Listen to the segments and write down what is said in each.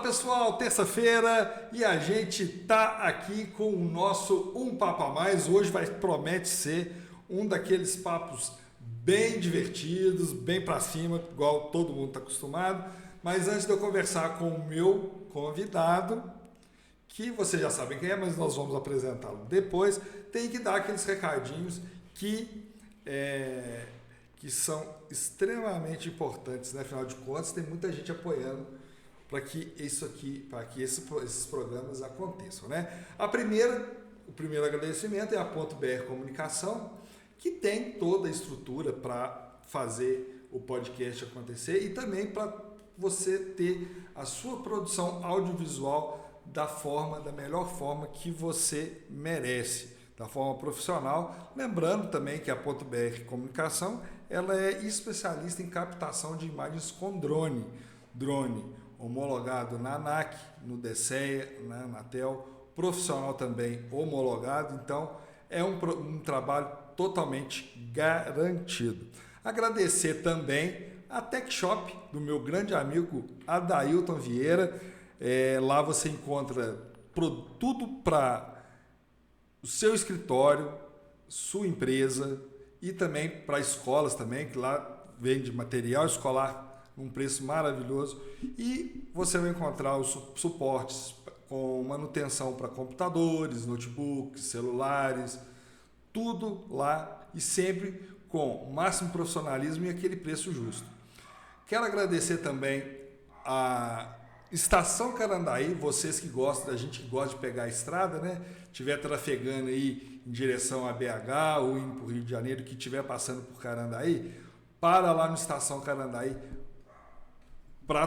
pessoal, terça-feira e a gente tá aqui com o nosso Um Papo a Mais. Hoje promete ser um daqueles papos bem divertidos, bem para cima, igual todo mundo está acostumado. Mas antes de eu conversar com o meu convidado, que vocês já sabem quem é, mas nós vamos apresentá-lo depois, tem que dar aqueles recadinhos que são extremamente importantes, né? Afinal de contas, tem muita gente apoiando para que esses programas aconteçam, né? O primeiro agradecimento é a .br Comunicação, que tem toda a estrutura para fazer o podcast acontecer e também para você ter a sua produção audiovisual da melhor forma que você merece, da forma profissional. Lembrando também que a .br Comunicação ela é especialista em captação de imagens com drone homologado na ANAC, no DSEA, na Anatel, profissional também homologado, então é um trabalho totalmente garantido. Agradecer também a Tech Shop do meu grande amigo Adailton Vieira. Lá você encontra tudo para o seu escritório, sua empresa e também para escolas também, que lá vende material escolar um preço maravilhoso, e você vai encontrar os suportes com manutenção para computadores, notebooks, celulares, tudo lá e sempre com o máximo profissionalismo e aquele preço justo. Quero agradecer também a Estação Carandaí, vocês que gostam, a gente que gosta de pegar a estrada, né? Tiver trafegando aí em direção a BH ou indo para o Rio de Janeiro, que estiver passando por Carandaí, para lá no Estação Carandaí para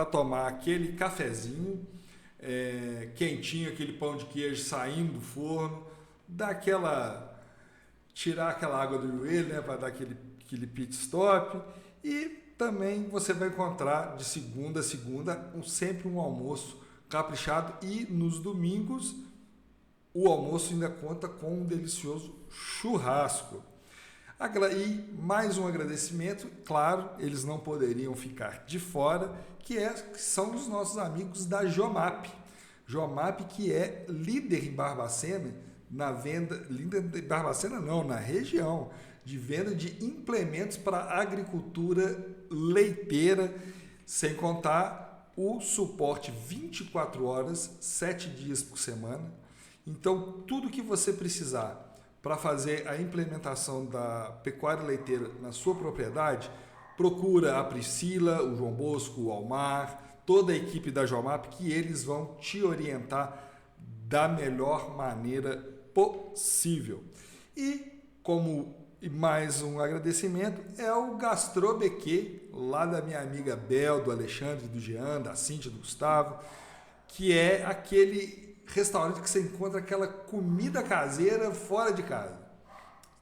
tomar aquele cafezinho quentinho, aquele pão de queijo saindo do forno, tirar aquela água do joelho, né, para dar aquele pit stop. E também você vai encontrar de segunda a segunda sempre um almoço caprichado, e nos domingos o almoço ainda conta com um delicioso churrasco. E mais um agradecimento, claro, eles não poderiam ficar de fora, que são os nossos amigos da Jomap. Jomap, que é líder em Barbacena, na região, de venda de implementos para agricultura leiteira, sem contar o suporte 24 horas, 7 dias por semana. Então, tudo que você precisar para fazer a implementação da pecuária leiteira na sua propriedade, procura a Priscila, o João Bosco, o Almar, toda a equipe da Jomap, que eles vão te orientar da melhor maneira possível. E mais um agradecimento é o Gastrobequê, lá da minha amiga Bel, do Alexandre, do Jean, da Cíntia, do Gustavo, que é aquele restaurante que você encontra aquela comida caseira fora de casa.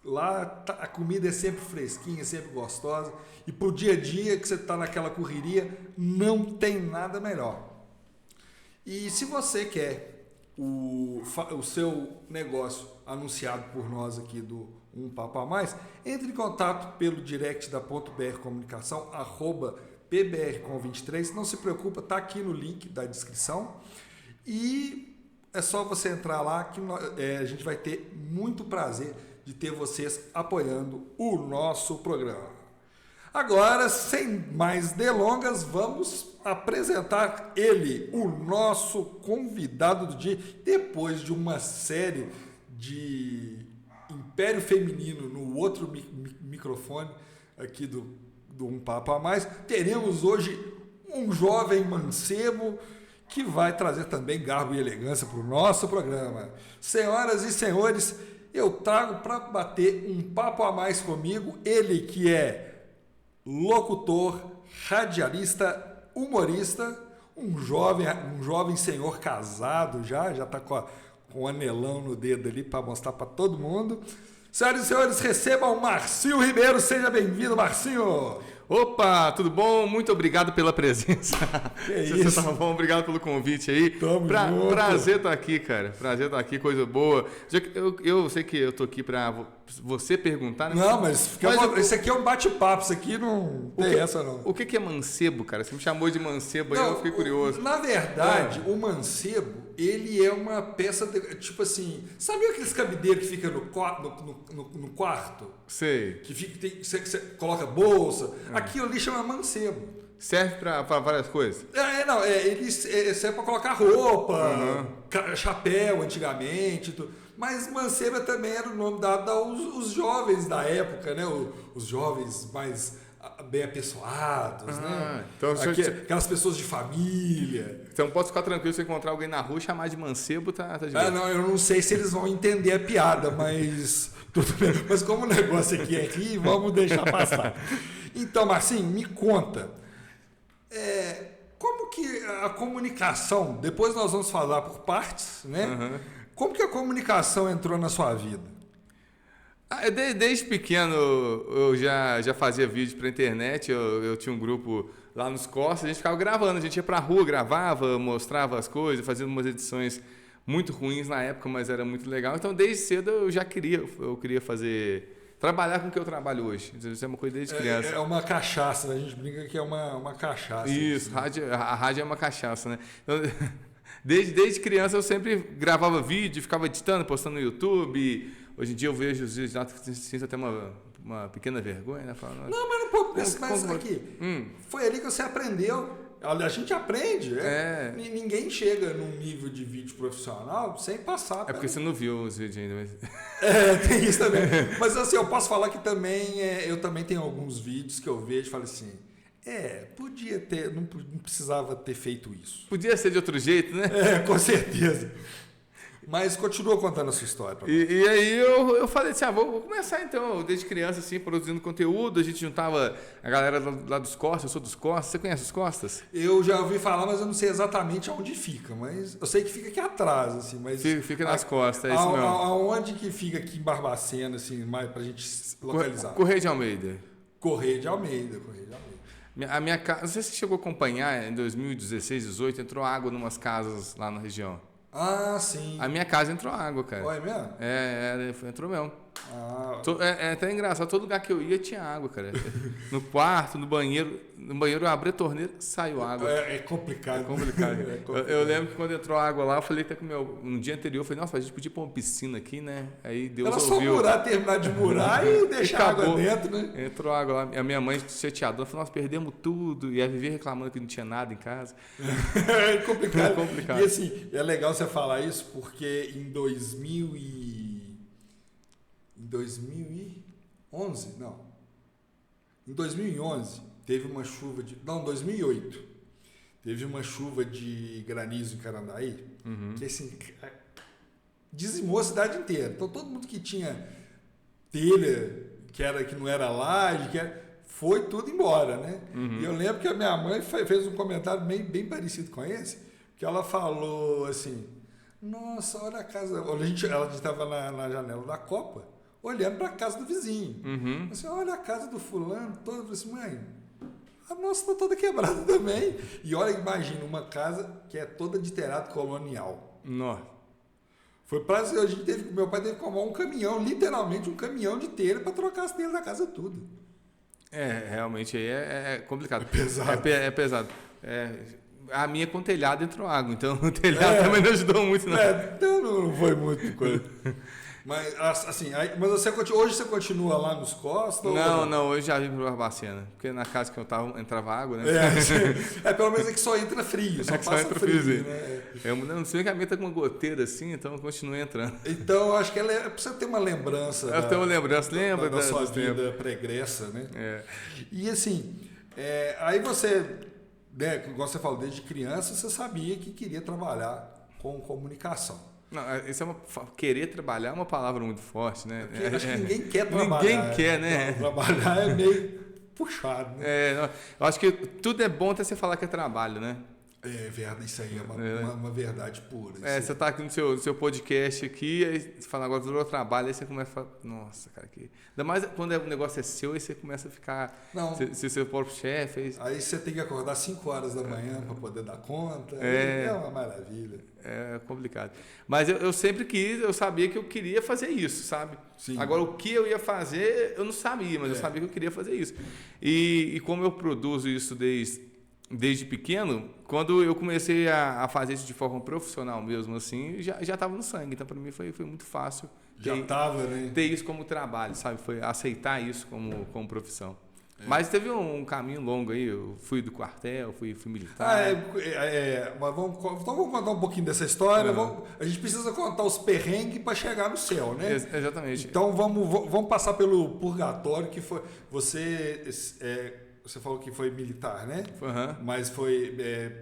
Lá a comida é sempre fresquinha, sempre gostosa, e pro dia a dia que você está naquela correria, não tem nada melhor. E se você quer o seu negócio anunciado por nós aqui do Um Papo a Mais, entre em contato pelo direct da .br Comunicação, @pbrcom23, não se preocupa, está aqui no link da descrição, e é só você entrar lá que a gente vai ter muito prazer de ter vocês apoiando o nosso programa. Agora, sem mais delongas, vamos apresentar ele, o nosso convidado do dia. Depois de uma série de Império Feminino no outro microfone aqui do Um Papo a Mais, teremos hoje um jovem mancebo que vai trazer também garbo e elegância para o nosso programa. Senhoras e senhores, eu trago para bater um papo a mais comigo, ele que é locutor, radialista, humorista, um jovem senhor casado, já está com um anelão no dedo ali para mostrar para todo mundo. Senhoras e senhores, recebam Marcinho Ribeiro. Seja bem-vindo, Marcinho. Opa, tudo bom? Muito obrigado pela presença. Que isso? Tá bom? Obrigado pelo convite aí. Junto. Prazer estar aqui, cara. Prazer estar aqui, coisa boa. Eu sei que eu tô aqui para você perguntar, né? Não, mas isso aqui é um bate-papo, isso aqui não tem essa não. O que é mancebo, cara? Você me chamou de mancebo aí, eu fiquei curioso. Na verdade, o mancebo, ele é uma peça, tipo assim, sabe aqueles cabideiros que fica no quarto? Sei. Que fica, você coloca bolsa, aquilo ali chama mancebo. Serve para várias coisas? Ele serve para colocar roupa, chapéu antigamente, tudo. Mas mancebo também era o nome dado aos jovens da época, né? Os jovens mais bem apessoados, né? Então, aquelas pessoas de família. Então pode ficar tranquilo se encontrar alguém na rua e chamar de mancebo, tá de boa. Não, eu não sei se eles vão entender a piada, mas tudo bem. Mas como o negócio aqui é aqui, vamos deixar passar. Então, Marcinho, me conta. Como que a comunicação, depois nós vamos falar por partes, né? Como que a comunicação entrou na sua vida? Desde pequeno eu já fazia vídeo para internet, eu tinha um grupo lá nos Corsos, a gente ficava gravando, a gente ia para a rua, gravava, mostrava as coisas, fazia umas edições muito ruins na época, mas era muito legal. Então desde cedo eu queria trabalhar com o que eu trabalho hoje. Isso é uma coisa desde criança. É uma cachaça, a gente brinca que é uma cachaça. Isso, a rádio é uma cachaça, né? Então, desde criança eu sempre gravava vídeo, ficava editando, postando no YouTube. Hoje em dia eu vejo os vídeos, sinto até uma pequena vergonha, né? Falando, não, mas não pode pensar mais aqui. Foi ali que você aprendeu. A gente aprende. Ninguém chega num nível de vídeo profissional sem passar. É porque você não viu os vídeos ainda. Mas... tem isso também. Mas assim, eu posso falar que também eu também tenho alguns vídeos que eu vejo e falo assim, podia ter, não precisava ter feito isso. Podia ser de outro jeito, né? Com certeza. Mas continua contando a sua história. E aí eu falei assim, vou começar então, desde criança, assim, produzindo conteúdo. A gente juntava a galera lá dos Costas, eu sou dos Costas. Você conhece os Costas? Eu já ouvi falar, mas eu não sei exatamente onde fica. Mas eu sei que fica aqui atrás, assim. Mas fica nas costas, é isso mesmo. Aonde que fica aqui em Barbacena, assim, mais pra gente localizar? Correio de Almeida. Correio de Almeida. A minha casa, não sei se você chegou a acompanhar, em 2016, 2018, entrou água em umas casas lá na região. Ah, sim. A minha casa entrou água, cara. É mesmo? Entrou mesmo. É até engraçado, todo lugar que eu ia tinha água, cara. No quarto, no banheiro eu abri a torneira, saiu água. É complicado. É complicado. Eu lembro que quando entrou água lá, eu falei até com no dia anterior, eu falei, nossa, a gente podia pôr uma piscina aqui, né? Aí Deus ouviu. Só terminar de murar e deixar a água dentro, né? Entrou água lá, a minha mãe chateadora, falou, nós perdemos tudo, e a Vivi reclamando que não tinha nada em casa. É complicado. E assim, é legal você falar isso, porque em 2011, não. Em 2011, teve uma chuva de... Não, 2008. Teve uma chuva de granizo em Carandaí, que assim, dizimou a cidade inteira. Então, todo mundo que tinha telha, que não era laje, foi tudo embora, né? E eu lembro que a minha mãe fez um comentário bem parecido com esse, que ela falou assim, nossa, olha a casa... Ela estava na janela da copa, olhando para a casa do vizinho. Assim, olha a casa do fulano, toda. Eu falei assim, mãe, a nossa está toda quebrada também. E olha, imagina, uma casa que é toda de telhado colonial. Nossa. Foi para meu pai teve que comprar um caminhão, literalmente um caminhão de telha para trocar as telhas da casa tudo. Realmente aí é complicado. É pesado. É pesado. A minha com telhado entrou água, então o telhado também não ajudou muito, não. Então não foi muito coisa. Mas assim, hoje você continua lá nos Costas? Não, hoje já vim para Barbacena, porque na casa que eu tava entrava água, né? Pelo menos é que só entra frio, só passa frio, né? Eu não sei que a minha tá com uma goteira assim, então eu continuo entrando. Então, eu acho que ela precisa ter uma lembrança. Eu tenho uma lembrança, lembra da sua vida pregressa, né? E assim, aí você, né, igual você falou, desde criança você sabia que queria trabalhar com comunicação. Não, querer trabalhar é uma palavra muito forte, né? Acho que ninguém quer trabalhar. Ninguém quer, né? Trabalhar é meio puxado, né? Eu acho que tudo é bom até você falar que é trabalho, né? É verdade, isso aí é uma verdade pura. Você tá aqui no seu podcast aqui, aí você fala, agora virou trabalho, aí você começa a falar, nossa, cara, que... Ainda mais quando o negócio é seu, aí você começa a ficar... Não. Ser seu próprio chefe. Aí você tem que acordar 5 horas da manhã para poder dar conta. É uma maravilha. É complicado. Mas eu sempre quis, eu sabia que eu queria fazer isso, sabe? Sim. Agora, o que eu ia fazer, eu não sabia, mas eu sabia que eu queria fazer isso. E como eu produzo isso desde pequeno, quando eu comecei a fazer isso de forma profissional mesmo, assim, já estava no sangue. Então, para mim, foi muito fácil ter isso como trabalho, sabe? Foi aceitar isso como profissão. Mas teve um caminho longo aí. Eu fui do quartel, fui militar. Mas vamos contar um pouquinho dessa história. A gente precisa contar os perrengues para chegar no céu, né? Exatamente. Então, vamos passar pelo purgatório, que foi... Você falou que foi militar, né? Uhum. Mas foi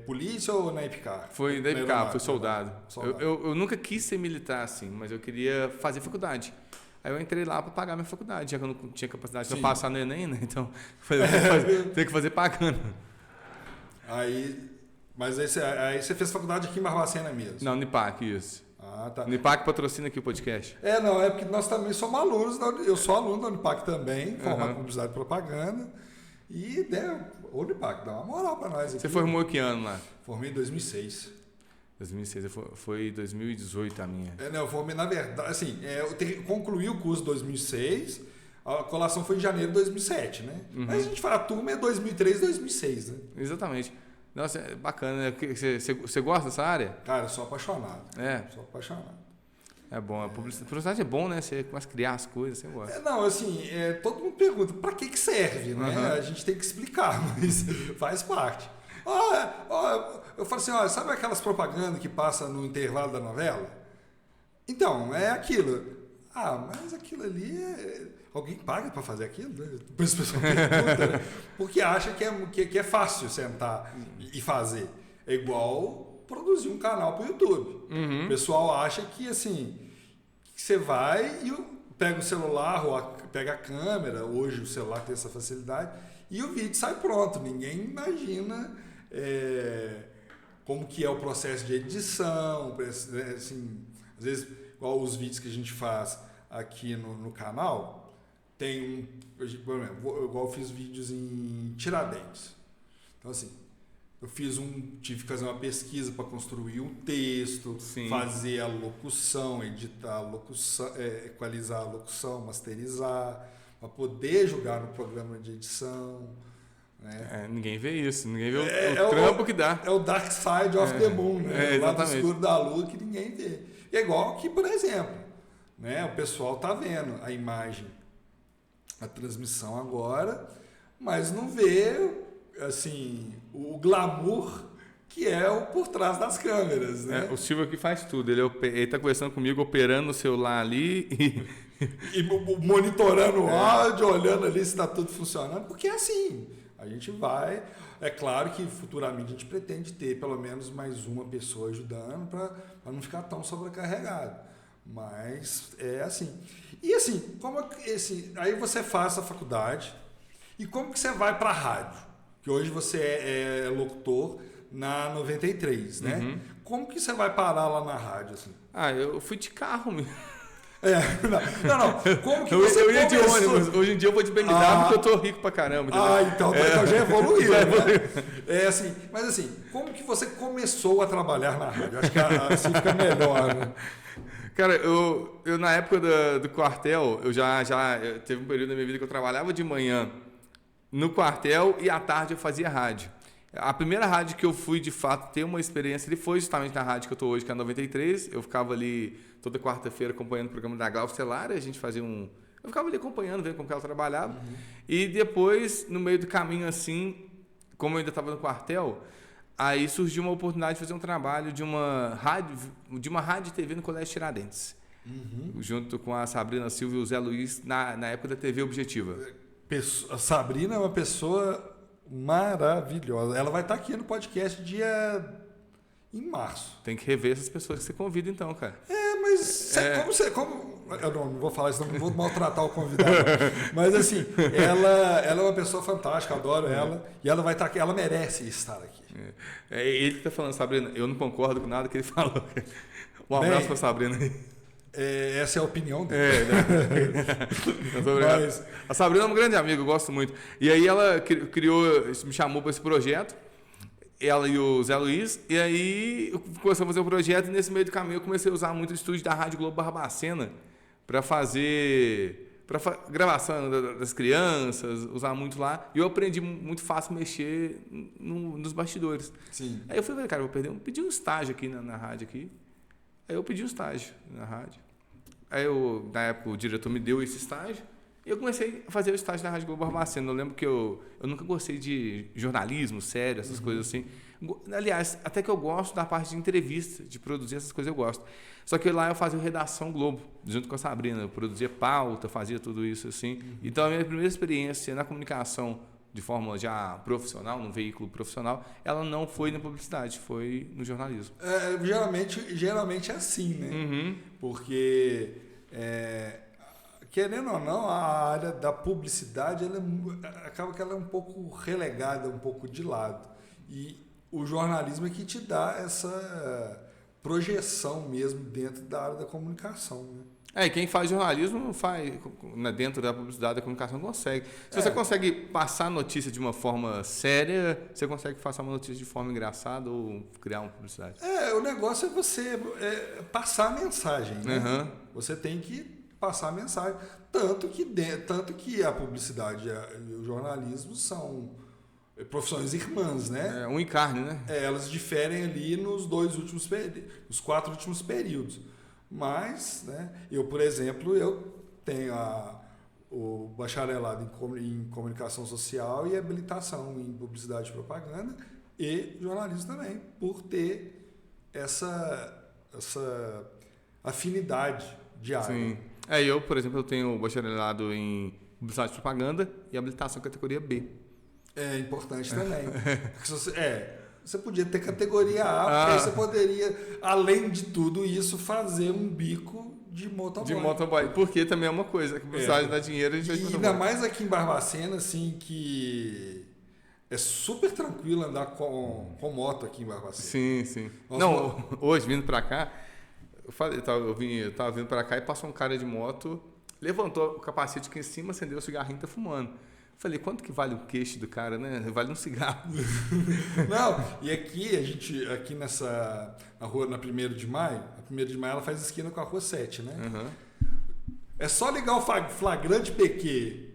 polícia ou na EPICAR? Foi na EPICAR, foi soldado. Eu nunca quis ser militar assim, mas eu queria fazer faculdade. Aí eu entrei lá para pagar minha faculdade, já que eu não tinha capacidade para passar no Enem, né? Então, tem que fazer pagando. Mas aí você fez faculdade aqui em Barbacena mesmo? Não, Unipac, isso. Ah, tá. Unipac patrocina aqui o podcast. É porque nós também somos alunos, eu sou aluno da Unipac também, formado em publicidade e propaganda. E o Unipac dá uma moral para nós aqui. Você formou que ano lá? Formei em 2006. 2006, foi 2018 a minha. Eu formei, na verdade, assim, eu concluí o curso em 2006, a colação foi em janeiro de 2007, né? Uhum. Mas a gente fala, a turma é 2003, 2006, né? Exatamente. Nossa, é bacana, né? Você gosta dessa área? Cara, eu sou apaixonado. Sou apaixonado. É bom, a publicidade é bom, né? Você começa a criar as coisas, você gosta. Todo mundo pergunta, para que serve, né? Uhum. A gente tem que explicar, mas faz parte. Eu falo assim, sabe aquelas propagandas que passa no intervalo da novela? Então, é aquilo. Mas aquilo ali alguém paga para fazer aquilo? Né? Depois as pessoas perguntam, né? Porque acha que é fácil sentar e fazer. É igual produzir um canal para o YouTube. Uhum. O pessoal acha que assim, que você vai e pega o celular ou pega a câmera, hoje o celular tem essa facilidade, e o vídeo sai pronto. Ninguém imagina como que é o processo de edição, assim, às vezes, igual os vídeos que a gente faz aqui no canal, tem por exemplo, igual eu fiz vídeos em Tiradentes. Então, assim, tive que fazer uma pesquisa para construir um texto, Sim. fazer a locução, editar a locução, equalizar a locução, masterizar, para poder jogar no programa de edição. Né? Ninguém vê isso, ninguém vê o trampo que dá. É o Dark Side of the Moon, né? O lado exatamente. escuro da lua que ninguém vê. E é igual que, por exemplo, né? O pessoal está vendo a imagem, a transmissão agora, mas não vê assim, o glamour que é o por trás das câmeras, né? O Silvio aqui faz tudo. Ele tá conversando comigo, operando o celular ali e monitorando o áudio, olhando ali se está tudo funcionando, porque é assim, a gente vai... É claro que futuramente a gente pretende ter pelo menos mais uma pessoa ajudando para não ficar tão sobrecarregado. Mas é assim. E assim, aí você faz a faculdade e como que você vai para a rádio? Que hoje você é locutor na 93, né? Uhum. Como que você vai parar lá na rádio? Assim? Eu fui de carro mesmo. Não. Como que você eu ia de ônibus. Hoje em dia eu vou de BMW porque eu tô rico pra caramba. Então já evoluiu, né? Mas assim, como que você começou a trabalhar na rádio? Acho que assim fica melhor, né? Cara, eu na época do quartel, eu teve um período da minha vida que eu trabalhava de manhã no quartel e à tarde eu fazia rádio. A primeira rádio que eu fui, de fato, ter uma experiência ali foi justamente na rádio que eu estou hoje, que é a 93. Eu ficava ali toda quarta-feira acompanhando o programa da Glaucia Celar, a gente fazia Eu ficava ali acompanhando, vendo como que ela trabalhava. Uhum. E depois, no meio do caminho, assim, como eu ainda estava no quartel, aí surgiu uma oportunidade de fazer um trabalho de uma rádio e TV no Colégio Tiradentes. Uhum. Junto com a Sabrina Silva e o Zé Luiz, na época da TV Objetiva. A Sabrina é uma pessoa maravilhosa. Ela vai estar aqui no podcast em março. Tem que rever essas pessoas que você convida, então, cara. Mas Eu não vou falar isso, não vou maltratar o convidado. Mas assim, ela é uma pessoa fantástica, eu adoro ela. E ela vai estar aqui, ela merece estar aqui. Ele que está falando, Sabrina, eu não concordo com nada que ele falou. Um abraço para Sabrina aí. Essa é a opinião dele. Mas... A Sabrina é um grande amigo, eu gosto muito. E aí ela me chamou para esse projeto, ela e o Zé Luiz, e aí eu comecei a fazer o projeto e nesse meio do caminho eu comecei a usar muito o estúdio da Rádio Globo Barbacena para fazer gravação das crianças, usar muito lá. E eu aprendi muito fácil mexer nos bastidores. Sim. Aí eu falei, cara, pedi um estágio aqui na rádio aqui. Aí eu pedi um estágio na rádio. Aí na época o diretor me deu esse estágio e eu comecei a fazer o estágio na Rádio Globo Barbacena. Eu lembro que eu nunca gostei de jornalismo sério, essas coisas assim. Aliás, até que eu gosto da parte de entrevista, de produzir essas coisas eu gosto. Só que lá eu fazia Redação Globo, junto com a Sabrina. Eu produzia pauta, fazia tudo isso assim. Então a minha primeira experiência na comunicação de forma já profissional, num veículo profissional, ela não foi na publicidade, foi no jornalismo. Geralmente é assim, né? Uhum. Porque, querendo ou não, a área da publicidade acaba que ela é um pouco relegada, um pouco de lado. E o jornalismo é que te dá essa projeção mesmo dentro da área da comunicação, né? E quem faz jornalismo faz, né, dentro da publicidade da comunicação consegue. Se você consegue passar a notícia de uma forma séria, você consegue passar uma notícia de forma engraçada ou criar uma publicidade. O negócio é você passar a mensagem, né? Uhum. Você tem que passar a mensagem. Tanto que a publicidade e o jornalismo são profissões irmãs, né? Um encarne, né? Elas diferem ali nos 4 últimos períodos. Mas, né, eu, por exemplo, tenho o bacharelado em comunicação social e habilitação em publicidade e propaganda e jornalismo também, por ter essa afinidade de área. Sim. Eu, por exemplo, eu tenho bacharelado em publicidade e propaganda e habilitação categoria B. É importante também. Você podia ter categoria A, porque aí você poderia, além de tudo isso, fazer um bico de motoboy. De motoboy, porque também é uma coisa, que publicidade dá dinheiro, a gente faz ainda mais aqui em Barbacena, assim, que é super tranquilo andar com moto aqui em Barbacena. Sim. Não, hoje, vindo pra cá, eu tava vindo pra cá e passou um cara de moto, levantou o capacete aqui em cima, acendeu o cigarrinho e tá fumando. Falei, quanto que vale o queixo do cara, né? Vale um cigarro. Não, e aqui na rua, na 1º de Maio, a 1º de Maio ela faz esquina com a rua 7, né? Uhum. É só ligar o flagrante PQ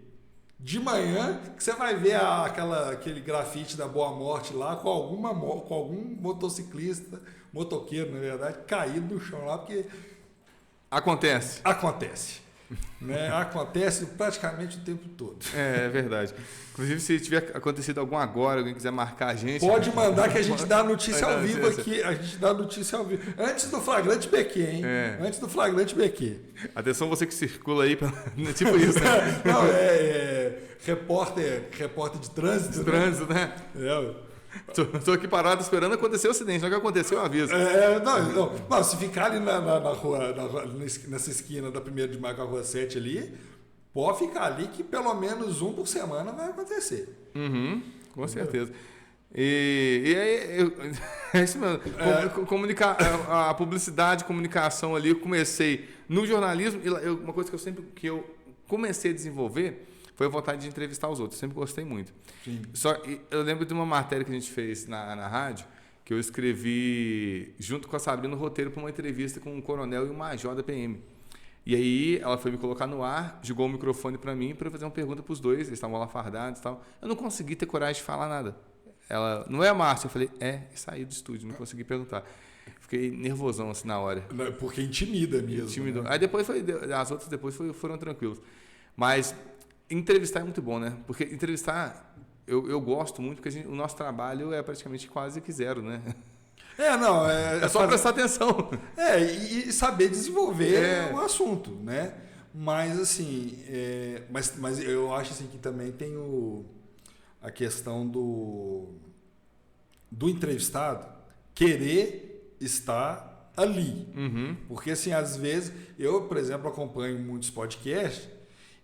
de manhã que você vai ver aquele grafite da Boa Morte lá com algum motociclista, motoqueiro, na verdade, caído no chão lá, porque... Acontece. Né? Acontece praticamente o tempo todo. É verdade. Inclusive, se tiver acontecido algum agora, alguém quiser marcar a gente... Pode mandar que a gente dá a notícia ao vivo aqui. A gente dá a notícia ao vivo. Antes do flagrante BQ, hein? Antes do flagrante BQ. Atenção você que circula aí, tipo isso, né? Não, repórter de trânsito. De trânsito, né? Tô aqui parado esperando acontecer o acidente, não que aconteceu, eu aviso. Não, se ficar ali na rua, nessa esquina da 1º de Maio com a rua 7 ali, pode ficar ali que pelo menos um por semana vai acontecer. Uhum, com certeza. E aí, é isso mesmo. A publicidade, comunicação ali, eu comecei no jornalismo, e uma coisa que eu comecei a desenvolver foi a vontade de entrevistar os outros. Sempre gostei muito. Sim. Eu lembro de uma matéria que a gente fez na rádio, que eu escrevi junto com a Sabrina no roteiro para uma entrevista com um coronel e um major da PM. E aí ela foi me colocar no ar, jogou o microfone para mim para fazer uma pergunta para os dois. Eles estavam lá fardados e tal. Eu não consegui ter coragem de falar nada. Ela, não é a Márcia? Eu falei, e saí do estúdio, não consegui perguntar. Fiquei nervosão assim na hora. Porque intimida mesmo. Intimidou. Né? Aí depois as outras depois foram tranquilas. Mas entrevistar é muito bom, né? Porque entrevistar, eu gosto muito, porque o nosso trabalho é praticamente quase que zero, né? É só prestar atenção. E saber desenvolver o assunto, né? Mas, assim, mas eu acho assim, que também tem a questão do entrevistado querer estar ali. Uhum. Porque, assim, às vezes, eu, por exemplo, acompanho muitos podcasts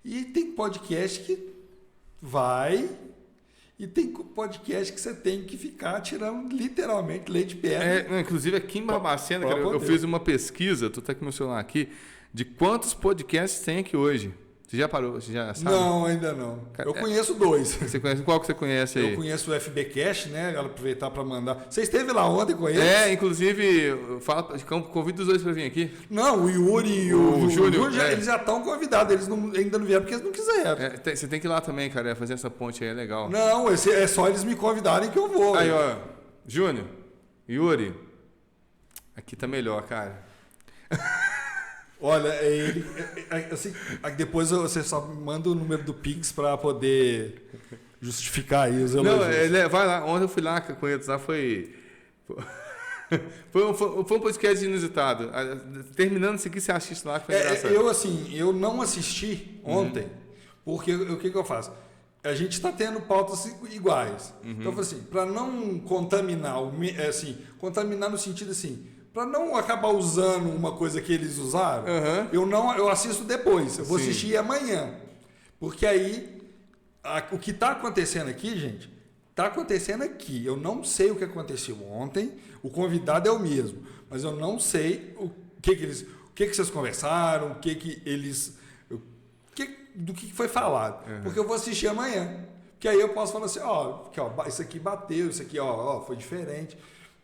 e tem podcast que vai e tem podcast que você tem que ficar tirando literalmente leite de pedra. Inclusive, aqui em Barbacena, cara, eu fiz uma pesquisa, tô até com o meu celular aqui, de quantos podcasts tem aqui hoje. Você já parou? Você já sabe? Não, ainda não. Eu conheço 2. Você conhece? Qual que você conhece aí? Eu conheço o FBcast, né? Ela aproveitar para mandar. Você esteve lá ontem com eles? Inclusive, convido os dois para vir aqui. Não, o Yuri e o Júnior, eles já estão convidados. Eles ainda não vieram porque eles não quiseram. Você tem que ir lá também, cara. Fazer essa ponte aí é legal. Não, é só eles me convidarem que eu vou. Aí, ó. Júnior, Yuri, aqui tá melhor, cara. Olha, assim, depois você só manda o número do Pix para poder justificar aí os elogios. Não, vai lá. Ontem eu fui lá com eles, lá foi um podcast inusitado. Terminando isso aqui, você assiste lá que foi engraçado. Eu não assisti ontem, porque o que eu faço? A gente está tendo pautas iguais. Então, eu falei assim, para não contaminar, contaminar no sentido assim, para não acabar usando uma coisa que eles usaram, eu assisto depois. Eu vou assistir amanhã. Porque aí, o que está acontecendo aqui, gente, está acontecendo aqui. Eu não sei o que aconteceu ontem. O convidado é o mesmo. Mas eu não sei o que vocês conversaram, do que foi falado. Porque eu vou assistir amanhã. Que aí eu posso falar assim, isso aqui bateu, isso aqui foi diferente.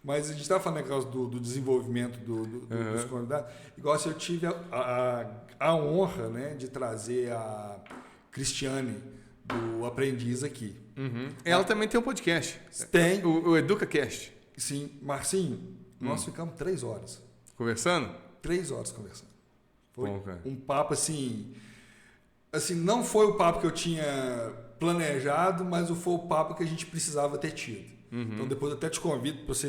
Mas a gente estava falando negócio do desenvolvimento dos convidados. Igual se eu tive a honra, né, de trazer a Cristiane do Aprendiz aqui. Ela também tem um podcast. Tem. O EducaCast. Sim. Marcinho, nós ficamos 3 horas. Conversando? 3 horas conversando. Foi bom, cara. Um papo assim, não foi o papo que eu tinha planejado, mas foi o papo que a gente precisava ter tido. Então depois eu até te convido para você.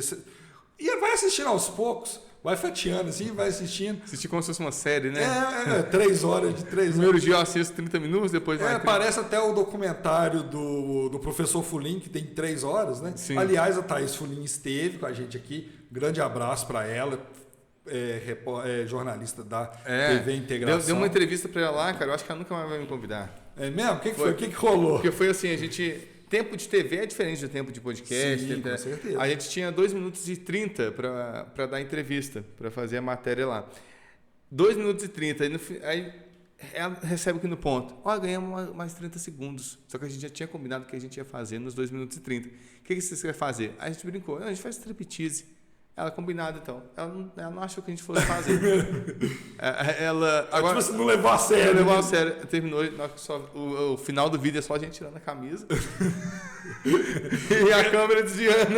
E vai assistindo aos poucos, vai fatiando assim, vai assistindo. Assistir como se fosse uma série, né? 3 horas de 3 horas. Primeiro dia eu assisto 30 minutos, depois vai. Parece até o documentário do professor Fulim, que tem 3 horas, né? Sim. Aliás, a Thaís Fulim esteve com a gente aqui. Grande abraço para ela. Jornalista da TV Integração. Deu uma entrevista para ela lá, cara. Eu acho que ela nunca mais vai me convidar. É mesmo? O que foi? O que rolou? Porque foi assim, a gente. Tempo de TV é diferente do tempo de podcast. Sim, com certeza. A gente tinha 2 minutos e 30 para dar entrevista, para fazer a matéria lá. 2 minutos e 30. Aí ela recebe aqui no ponto. Ganhamos mais 30 segundos. Só que a gente já tinha combinado o que a gente ia fazer nos 2 minutos e 30. O que vocês querem fazer? Aí a gente brincou. A gente faz striptease. Ela, combinado então. Ela não achou que a gente fosse fazer. Agora você não levou a sério. Não levou a sério. Terminou, o final do vídeo é só a gente tirando a camisa. E a câmera desviando.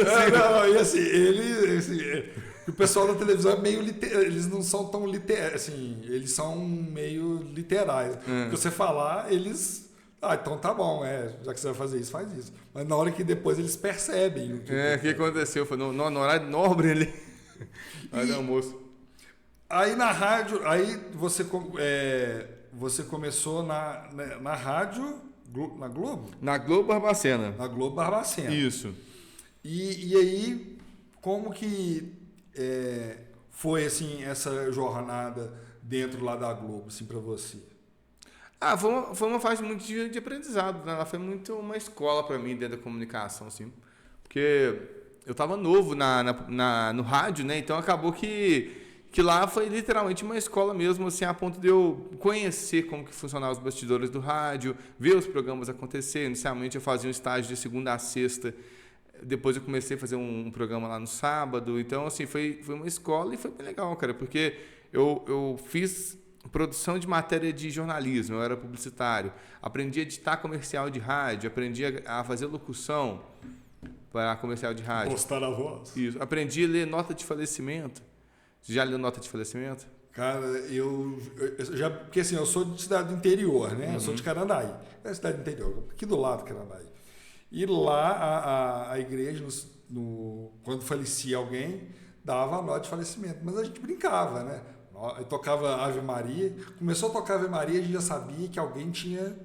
O pessoal da televisão é meio eles não são tão literais, assim, eles são meio literais. Se você falar, eles... então tá bom, já que você vai fazer isso, faz isso. Mas na hora que depois eles percebem o que aconteceu. Foi no horário nobre ali. Aí almoço. Aí na rádio, você começou na rádio, na Globo? Na Globo Barbacena. Na Globo Barbacena. Isso. E aí, como que foi assim, essa jornada dentro lá da Globo, assim, para você? Foi uma fase muito de aprendizado, né? Ela foi muito uma escola para mim dentro da comunicação, assim, porque eu estava novo no rádio, né? Então acabou que lá foi literalmente uma escola mesmo, assim, a ponto de eu conhecer como que funcionavam os bastidores do rádio, ver os programas acontecer. Inicialmente eu fazia um estágio de segunda a sexta, depois eu comecei a fazer um programa lá no sábado. Então, assim, foi uma escola e foi bem legal, cara, porque eu fiz produção de matéria de jornalismo, eu era publicitário, aprendi a editar comercial de rádio, aprendi a fazer locução para comercial de rádio. Postar a voz. Isso. Aprendi a ler nota de falecimento. Você já leu nota de falecimento? Cara, eu já... Porque assim, eu sou de cidade do interior, né? Eu sou de Carandaí. É cidade do interior, aqui do lado de Carandaí. E lá a igreja, quando falecia alguém, dava a nota de falecimento. Mas a gente brincava, né? Eu tocava Ave Maria. Começou a tocar Ave Maria, a gente já sabia que alguém tinha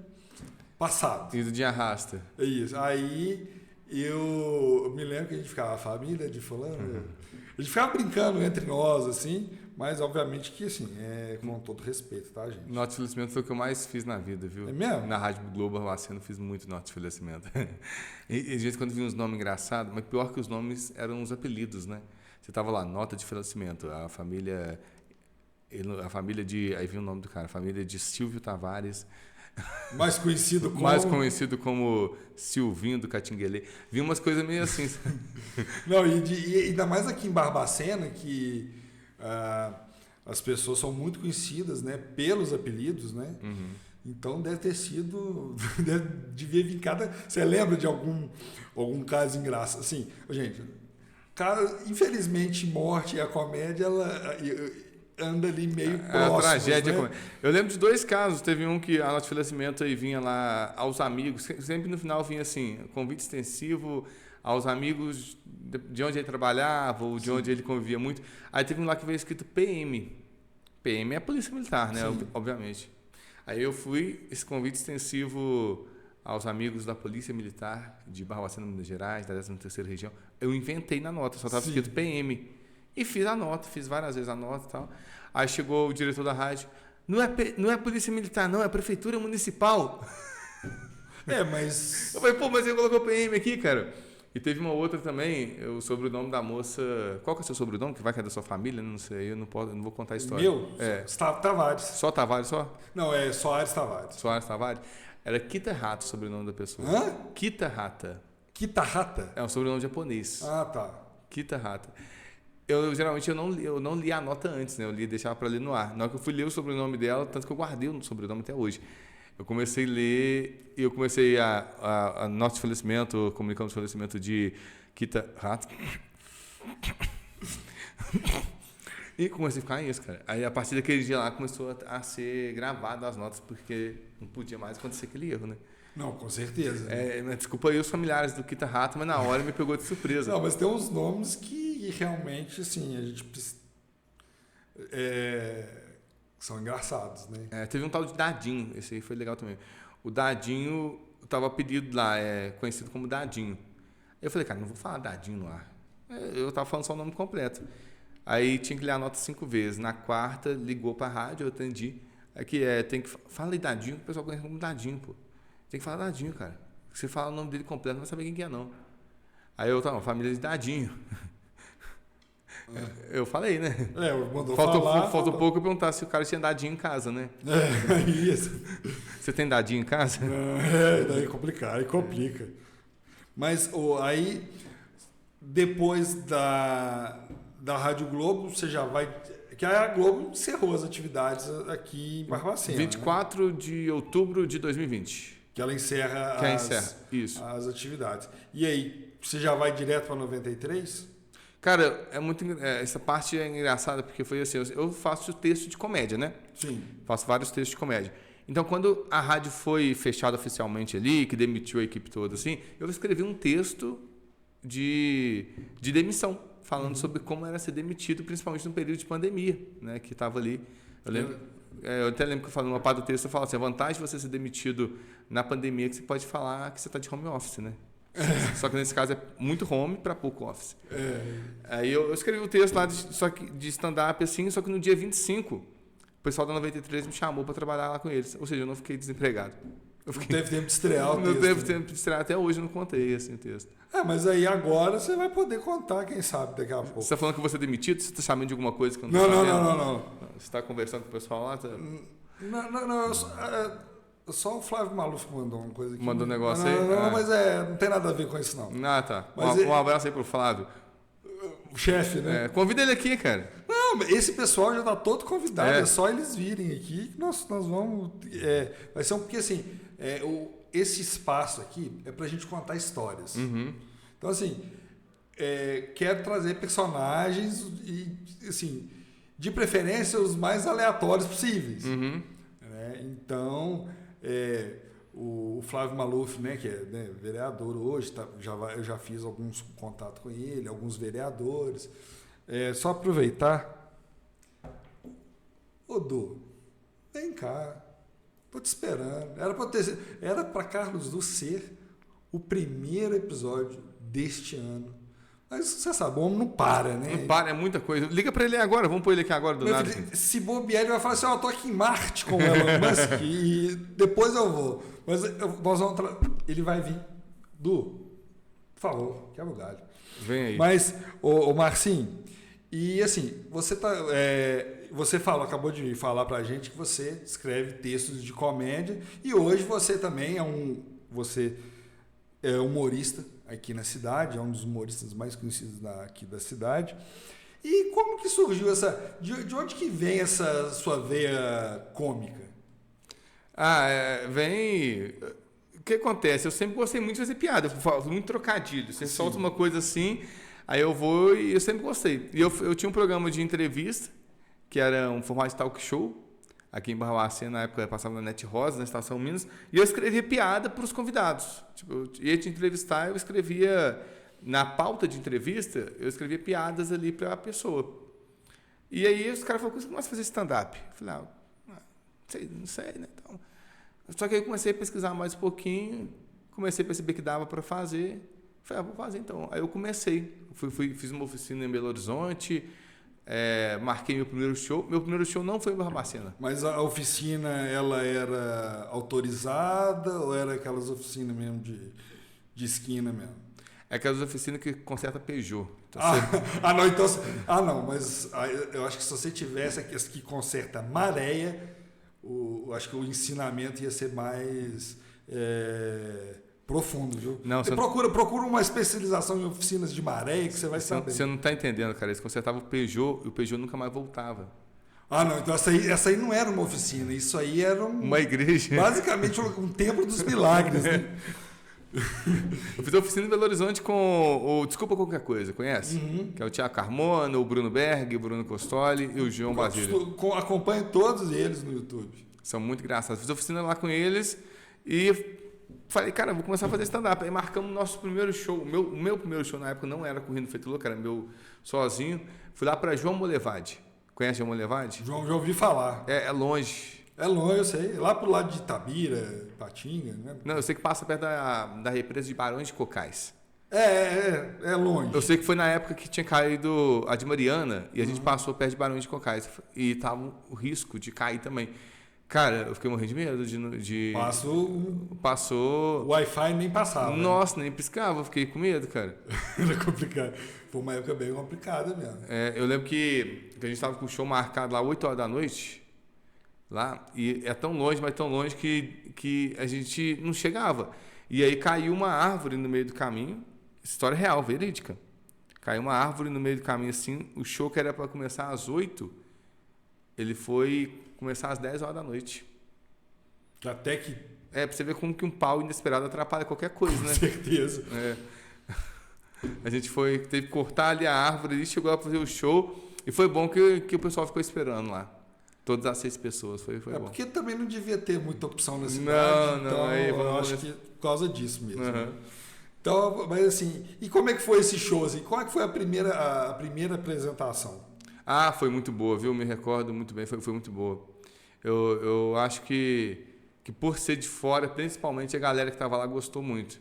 passado. Ido de arrasta. Isso. Aí eu me lembro que a gente ficava, a família de fulano. A gente ficava brincando entre nós, assim, mas obviamente que, assim, com todo respeito, tá, gente? Nota de falecimento foi o que eu mais fiz na vida, viu? É mesmo? Na Rádio Globo, Barbacena, eu fiz muito nota de falecimento. E gente, quando vinha uns nomes engraçados, mas pior que os nomes eram os apelidos, né? Você tava lá, nota de falecimento, a família de... Aí vinha o nome do cara, a família de Silvio Tavares... Mais conhecido como... Mais conhecido como Silvinho do Catinguelê. Vi umas coisas meio assim. Não, e ainda mais aqui em Barbacena, que as pessoas são muito conhecidas, né, pelos apelidos, né? Uhum. Então deve ter sido... devia vir cada... Você lembra de algum caso engraçado? Assim, gente, cara, infelizmente, morte e a comédia, ela... anda ali meio próximo. A tragédia. Né? Eu lembro de 2 casos. Teve um que a nota de falecimento aí vinha lá aos amigos. Sempre no final vinha assim, convite extensivo aos amigos de onde ele trabalhava ou de onde ele convivia muito. Aí teve um lá que veio escrito PM. PM é a Polícia Militar, né? Sim. Obviamente. Aí eu fui, esse convite extensivo aos amigos da Polícia Militar de Barbacena, Minas Gerais, da 13ª Região. Eu inventei na nota, só estava escrito PM. E fiz a nota, fiz várias vezes a nota e tal. Aí chegou o diretor da rádio. Não é polícia militar, não, é prefeitura municipal. Mas... Eu falei, mas ele colocou PM aqui, cara. E teve uma outra também, o sobrenome da moça... Qual que é o seu sobrenome? Que vai que é da sua família? Não sei, eu não vou contar a história. Meu? Tavares. Só Tavares, só? Não, é Soares Tavares. Soares Tavares? Era Kita Rata o sobrenome da pessoa. Hã? Kita Rata. Kita Rata? É um sobrenome japonês. Ah, tá. Kita Rata. Geralmente eu não li a nota antes, né? Eu deixava para ler no ar. Na hora que eu fui ler o sobrenome dela, tanto que eu guardei o sobrenome até hoje. Eu comecei a ler, e eu comecei a nota de falecimento, comunicando o falecimento de Kita Rata. E comecei a ficar nisso, cara. Aí a partir daquele dia lá começou a ser gravado as notas, porque não podia mais acontecer aquele erro, né? Não, com certeza. Desculpa aí os familiares do Kita Rata, mas na hora me pegou de surpresa. Não, mas tem uns nomes que realmente, assim, a gente precisa... são engraçados, né? Teve um tal de Dadinho, esse aí foi legal também. O Dadinho estava pedido lá, conhecido como Dadinho. Eu falei, cara, não vou falar Dadinho no ar. Eu estava falando só o nome completo. Aí tinha que ler a nota 5 vezes. Na quarta, ligou para a rádio, eu atendi. Aqui fala aí Dadinho, que o pessoal conhece como Dadinho, pô. Tem que falar Dadinho, cara. Se você fala o nome dele completo, não vai saber quem que é, não. Aí família de Dadinho. Eu falei, né? Faltou pouco eu perguntar se o cara tinha dadinho em casa, né? Isso. Você tem dadinho em casa? Daí complica, aí complica. Mas aí, depois da Rádio Globo, você já vai... Que a Globo encerrou as atividades aqui em Barbacena. 24 de outubro de 2020. Que ela encerra as atividades. E aí, você já vai direto para 93? Cara, essa parte é engraçada porque foi assim, eu faço texto de comédia, né? Sim. Faço vários textos de comédia. Então, quando a rádio foi fechada oficialmente ali, que demitiu a equipe toda, assim, eu escrevi um texto de demissão, falando sobre como era ser demitido, principalmente no período de pandemia, né? Que estava ali. Eu até lembro que eu falo numa parte do texto, eu falo assim, a vantagem de você ser demitido na pandemia é que você pode falar que você está de home office, né? Só que nesse caso é muito home para pouco office. Aí eu escrevi o texto lá de stand-up, assim, só que no dia 25, o pessoal da 93 me chamou para trabalhar lá com eles. Ou seja, eu não fiquei desempregado. Não teve tempo de estrear o texto. Não teve tempo de estrear, até hoje eu não contei assim, o texto. Mas aí agora você vai poder contar, quem sabe, daqui a pouco. Você está falando que você é demitido? Você está sabendo de alguma coisa que eu não estou sabendo? Não. Você está conversando com o pessoal lá? Não. Só o Flávio Maluf mandou uma coisa aqui. Mandou um negócio aí? Não, mas não tem nada a ver com isso, não. Ah, tá. Mas um abraço aí pro Flávio. O chefe, né? Convida ele aqui, cara. Não, esse pessoal já está todo convidado. É só eles virem aqui que nós vamos... vai ser porque, assim, esse espaço aqui é pra gente contar histórias. Uhum. Então, assim, quero trazer personagens e, assim, de preferência os mais aleatórios possíveis. Uhum. Então, o Flávio Maluf, né, que é vereador hoje, eu já fiz alguns contatos com ele, alguns vereadores. Só aproveitar. Ô, Du, vem cá. Tô te esperando. Era para Carlos Du ser o primeiro episódio deste ano. Mas você sabe, o homem não para, né? Não para, é muita coisa. Liga pra ele agora, vamos pôr ele aqui agora do Meu nada. filho, se bobear, ele vai falar assim, ó, eu tô aqui em Marte com o Elon Musk e depois eu vou. Mas nós vamos... Ele vai vir. Du, por favor, quebra o galho. Vem aí. Mas, ô Marcinho, e assim, você tá... você acabou de falar pra gente que você escreve textos de comédia e hoje você também você é humorista aqui na cidade, é um dos humoristas mais conhecidos aqui da cidade. E como que surgiu de onde que vem essa sua veia cômica? Vem... O que acontece? Eu sempre gostei muito de fazer piada, eu faço muito trocadilho. Você solta uma coisa assim, aí eu vou e eu sempre gostei. E eu tinha um programa de entrevista, que era um formato de talk show, aqui em Barbacena, na época eu passava na Net Rosa, na Estação Minas, e eu escrevia piada para os convidados. Tipo, eu ia te entrevistar, eu escrevia, na pauta de entrevista, eu escrevia piadas ali para a pessoa. E aí os caras falaram, você começa a fazer stand-up? Eu falei, não sei, né? Então, só que aí eu comecei a pesquisar mais um pouquinho, comecei a perceber que dava para fazer, falei, vou fazer então. Aí eu comecei, fiz uma oficina em Belo Horizonte, marquei meu primeiro show. Meu primeiro show não foi em Barbacena. Mas a oficina, ela era autorizada ou era aquelas oficinas mesmo de esquina mesmo? É aquelas oficinas que conserta Peugeot. Então, não, mas eu acho que se você tivesse aquelas que conserta maréia, acho que o ensinamento ia ser mais profundo, viu? Não, procura uma especialização em oficinas de maréia que você vai saber. Você não está entendendo, cara. Eles consertavam o Peugeot e o Peugeot nunca mais voltava. Não, então essa aí não era uma oficina, isso aí era uma igreja. Basicamente um templo dos milagres, né? Eu fiz a oficina em Belo Horizonte com o Desculpa Qualquer Coisa, conhece? Uhum. Que é o Thiago Carmona, o Bruno Berg, o Bruno Costoli e o João Basílio. Acompanho todos eles no YouTube. São muito engraçados. Fiz a oficina lá com eles e falei, cara, vou começar a fazer stand-up. Aí marcamos o nosso primeiro show. O meu primeiro show na época não era Correndo Feito Louco, era meu sozinho. Fui lá para João Molevade. Conhece João Molevade? Já ouvi falar. É longe. É longe, eu sei. Lá pro lado de Itabira, Patinga, né? Não, eu sei que passa perto da represa de Barões de Cocais. É longe. Eu sei que foi na época que tinha caído a de Mariana e a gente passou perto de Barões de Cocais. E tava o risco de cair também. Cara, eu fiquei morrendo de medo de... Passou... O Wi-Fi nem passava. Nossa, nem piscava. Eu fiquei com medo, cara. Era complicado. Foi uma época bem complicada mesmo. Eu lembro que a gente tava com o show marcado lá 8 horas da noite. Lá, e é tão longe, mas tão longe que a gente não chegava. E aí caiu uma árvore no meio do caminho, história real, verídica. Caiu uma árvore no meio do caminho assim, o show que era para começar às 8, ele foi começar às 10 horas da noite. Até que... pra você ver como que um pau inesperado atrapalha qualquer coisa, né? Com certeza. A gente teve que cortar ali a árvore e chegou a fazer o show, e foi bom que o pessoal ficou esperando lá. Todas as 6 pessoas, foi bom. Porque também não devia ter muita opção na cidade. Eu acho que por causa disso mesmo. Uhum. Então, mas assim, e como é que foi esse show? Assim? Como é que foi a primeira apresentação? Foi muito boa, viu? Me recordo muito bem, foi muito boa. Eu acho que por ser de fora, principalmente a galera que estava lá gostou muito.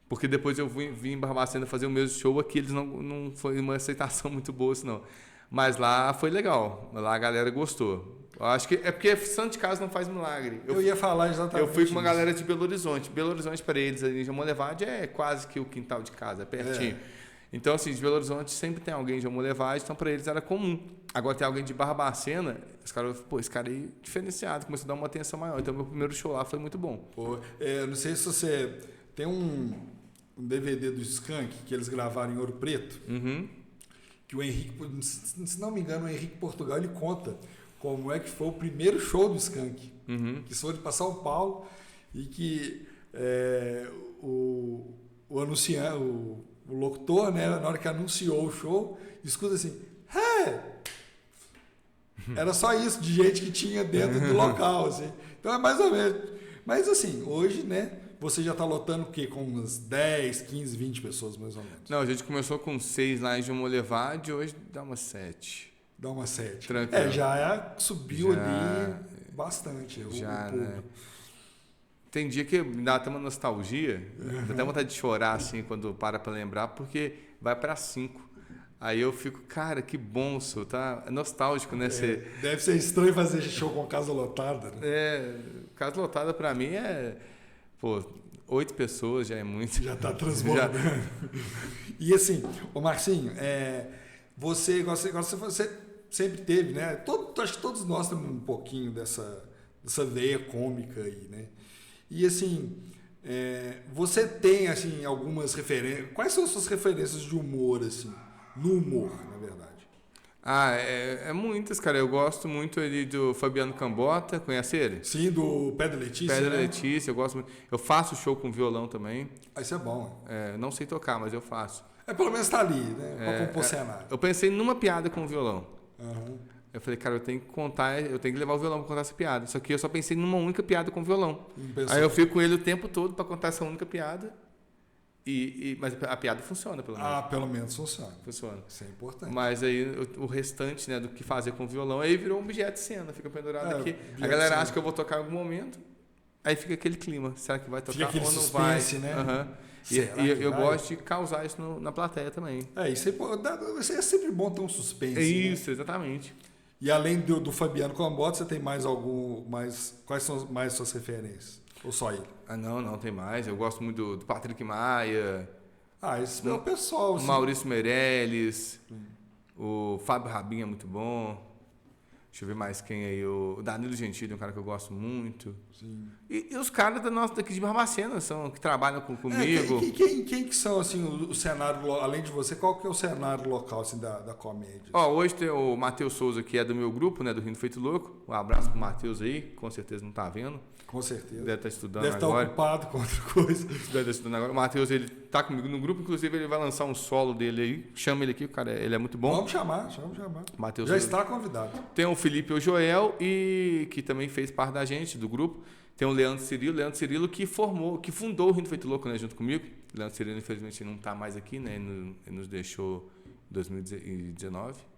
Porque depois eu vim em Barbacena fazer o mesmo show aqui, eles não foi uma aceitação muito boa, assim, não. Mas lá foi legal, lá a galera gostou. Eu acho que é porque santo de casa não faz milagre. Eu ia falar exatamente. Eu fui com uma galera de Belo Horizonte. Belo Horizonte para eles, ali em João Molevade, é quase que o quintal de casa, é pertinho. Então, assim, de Belo Horizonte sempre tem alguém de João Molevade, então para eles era comum. Agora tem alguém de Barbacena, os caras, esse cara aí diferenciado, começou a dar uma atenção maior. Então, meu primeiro show lá foi muito bom. Não sei se você tem um DVD do Skank que eles gravaram em Ouro Preto. Uhum. Que o Henrique, se não me engano, o Henrique Portugal, ele conta como é que foi o primeiro show do Skank, que foi para São Paulo e que o anunciante, o locutor, né, na hora que anunciou o show, escuta assim, era só isso de gente que tinha dentro do local, assim. Então é mais ou menos. Mas assim, hoje, né, você já está lotando o quê? Com umas 10, 15, 20 pessoas, mais ou menos? Não, a gente começou com 6 lá em João Molevade, hoje dá umas 7. Dá umas 7. Tranquilo. Subiu ali bastante. Já, né? Tem dia que dá até uma nostalgia, dá até vontade de chorar, assim, quando para lembrar, porque vai para 5. Aí eu fico, cara, que bom, senhor, tá nostálgico, né? Deve ser estranho fazer show com casa lotada, né? Casa lotada para mim pô, 8 pessoas já é muito. Já tá transbordando. E assim, ô Marcinho, você sempre teve, né? Acho que todos nós temos um pouquinho dessa veia cômica aí, né? E assim, você tem assim algumas referências. Quais são as suas referências de humor, assim? No humor, na verdade. Muitas, cara. Eu gosto muito ali do Fabiano Cambota, conhece ele? Sim, do Pedro Letícia. Pedro né? Letícia, eu gosto muito. Eu faço show com violão também. Isso é bom. Não sei tocar, mas eu faço. Pelo menos tá ali, né? Pra compor cenário. Eu pensei numa piada com o violão. Uhum. Eu falei, cara, eu tenho que levar o violão pra contar essa piada. Só que eu só pensei numa única piada com o violão. Aí eu fico com ele o tempo todo pra contar essa única piada. Mas a piada funciona, pelo menos. Pelo menos funciona. Funciona. Isso é importante. Mas aí o restante, né, do que fazer com o violão, aí virou um objeto de cena, fica pendurado aqui. A galera acha que eu vou tocar em algum momento, aí fica aquele clima. Será que vai tocar ou não suspense, vai? Né? Uhum. E eu gosto de causar isso na plateia também. Isso é sempre bom ter um suspense. Isso, né? Exatamente. E além do Fabiano Cambota, você tem mais quais são mais suas referências? Ou só ele? Não, tem mais. Eu gosto muito do Patrick Maia. Esse é o pessoal. O Maurício Meirelles. O Fábio Rabin é muito bom. Deixa eu ver mais quem aí. O Danilo Gentili é um cara que eu gosto muito. Sim. E os caras daqui de Barbacena que trabalham comigo. Quem que são assim, o cenário, além de você, qual que é o cenário local assim, da comédia? Hoje tem o Matheus Souza, que é do meu grupo, né, do Rindo Feito Louco. Um abraço pro Matheus aí, com certeza não tá vendo. Com certeza. Deve estar estudando agora. Deve estar ocupado com outra coisa. Deve estar estudando agora. O Matheus, ele tá comigo no grupo, inclusive ele vai lançar um solo dele aí. Chama ele aqui, o cara, ele é muito bom. Vamos chamar. Matheus já está convidado. Tem o Felipe e o Joel, que também fez parte da gente, do grupo. Tem o Leandro Cirilo que fundou o Rindo Feito Louco, né, junto comigo. O Leandro Cirilo, infelizmente, não está mais aqui, né? Ele nos deixou em 2019.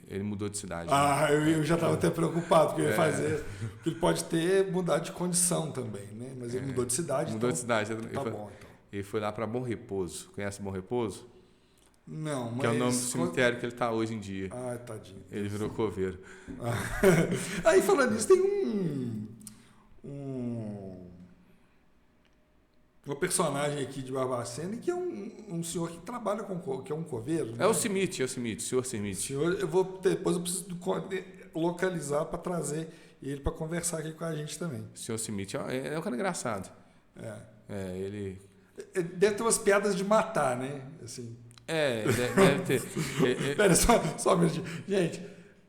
Ele mudou de cidade. Né? Eu já estava até preocupado que eu ia fazer. Porque ele pode ter mudado de condição também, né? Mas ele mudou de cidade. Mudou de cidade. Tá bom, então. Ele foi lá para Bom Repouso. Conhece Bom Repouso? Não, mas... Que é o nome do cemitério que ele está hoje em dia. Tadinho. Ele virou coveiro. Aí, falando nisso, tem uma personagem aqui de Barbacena que é um senhor que trabalha que é um coveiro. É o Simite, senhor Simite. Depois eu preciso localizar para trazer ele para conversar aqui com a gente também. O senhor Simite é um cara engraçado. Ele... Deve ter umas piadas de matar, né? Assim. Deve ter. Pera, só um minutinho. Gente,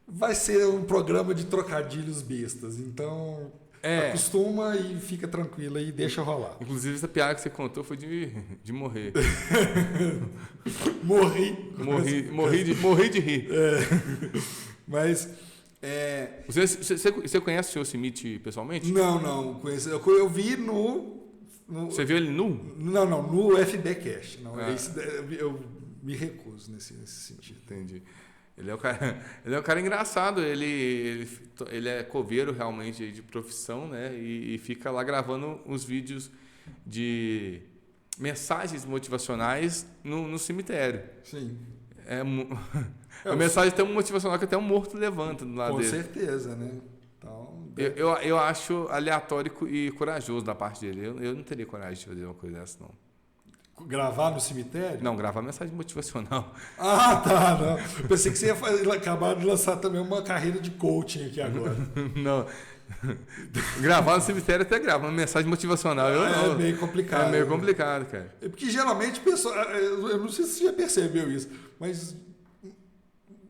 vai ser um programa de trocadilhos bestas, então... Acostuma e fica tranquila e deixa rolar. Inclusive, essa piada que você contou foi de morrer. Morri de rir. Mas... Você conhece o senhor Simite pessoalmente? Não conheço. Eu vi no... Você viu ele nu? Não, no FBcast. Eu me recuso nesse sentido. Entendi. Ele é um cara engraçado, ele é coveiro realmente de profissão, né? E fica lá gravando os vídeos de mensagens motivacionais no cemitério. Sim. A mensagem tão motivacional que até um morto levanta do lado dele. Com certeza, né? Então, eu acho aleatório e corajoso da parte dele. Eu não teria coragem de fazer uma coisa dessa, não. Gravar no cemitério? Não, gravar mensagem motivacional. Tá, não. Eu pensei que você ia acabar de lançar também uma carreira de coaching aqui agora. Não. Gravar no cemitério até grava, uma mensagem motivacional. É meio complicado. É meio complicado, cara. Porque geralmente eu não sei se você já percebeu isso, mas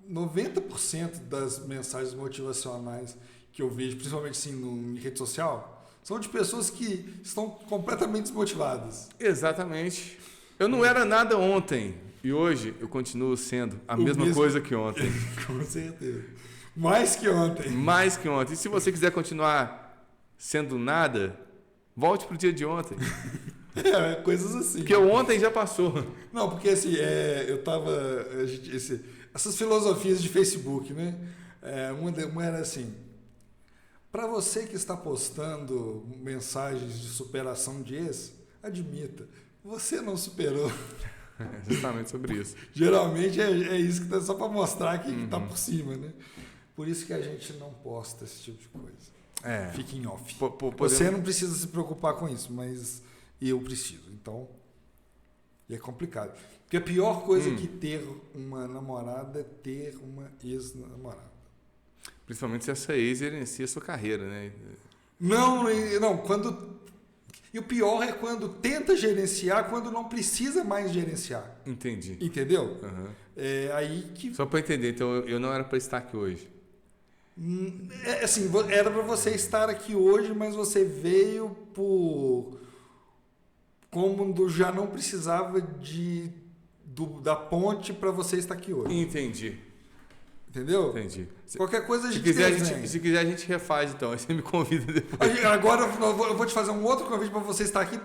90% das mensagens motivacionais que eu vejo, principalmente assim em rede social, são de pessoas que estão completamente desmotivadas. Exatamente. Eu não era nada ontem e hoje eu continuo sendo a mesma coisa que ontem. Com certeza. Mais que ontem. Mais que ontem. E se você quiser continuar sendo nada, volte pro dia de ontem. Coisas assim. Porque o ontem já passou. Não, porque assim, eu tava... essas filosofias de Facebook, né? Uma era assim... Para você que está postando mensagens de superação de ex, admita, você não superou. É justamente sobre isso. Geralmente é isso que tá só para mostrar que tá por cima, né? Por isso que a gente não posta esse tipo de coisa. Fica em off. Você não precisa se preocupar com isso, mas eu preciso. Então, é complicado. Porque a pior coisa que ter uma namorada é ter uma ex-namorada. Principalmente se essa ex gerencia a sua carreira, né? Não, e o pior é quando tenta gerenciar, quando não precisa mais gerenciar. Entendi. Entendeu? Uhum. É aí que... Só para entender, então eu não era para estar aqui hoje. Assim, era para você estar aqui hoje, mas você veio como já não precisava da ponte para você estar aqui hoje. Entendi. Entendeu? Entendi. Qualquer coisa a gente se quiser a gente refaz, então. Aí você me convida depois. Agora eu vou te fazer um outro convite para você estar aqui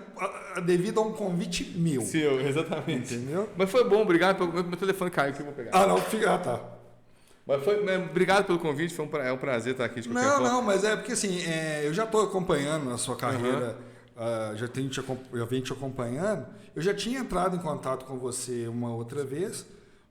devido a um convite meu. Seu, exatamente. Entendeu? Mas foi bom, obrigado. Meu telefone caiu aqui, eu vou pegar. Tá. Mas obrigado pelo convite, é um prazer estar aqui de qualquer forma. Não, mas é porque assim, eu já estou acompanhando a sua carreira, já venho te acompanhando. Eu já tinha entrado em contato com você uma outra vez,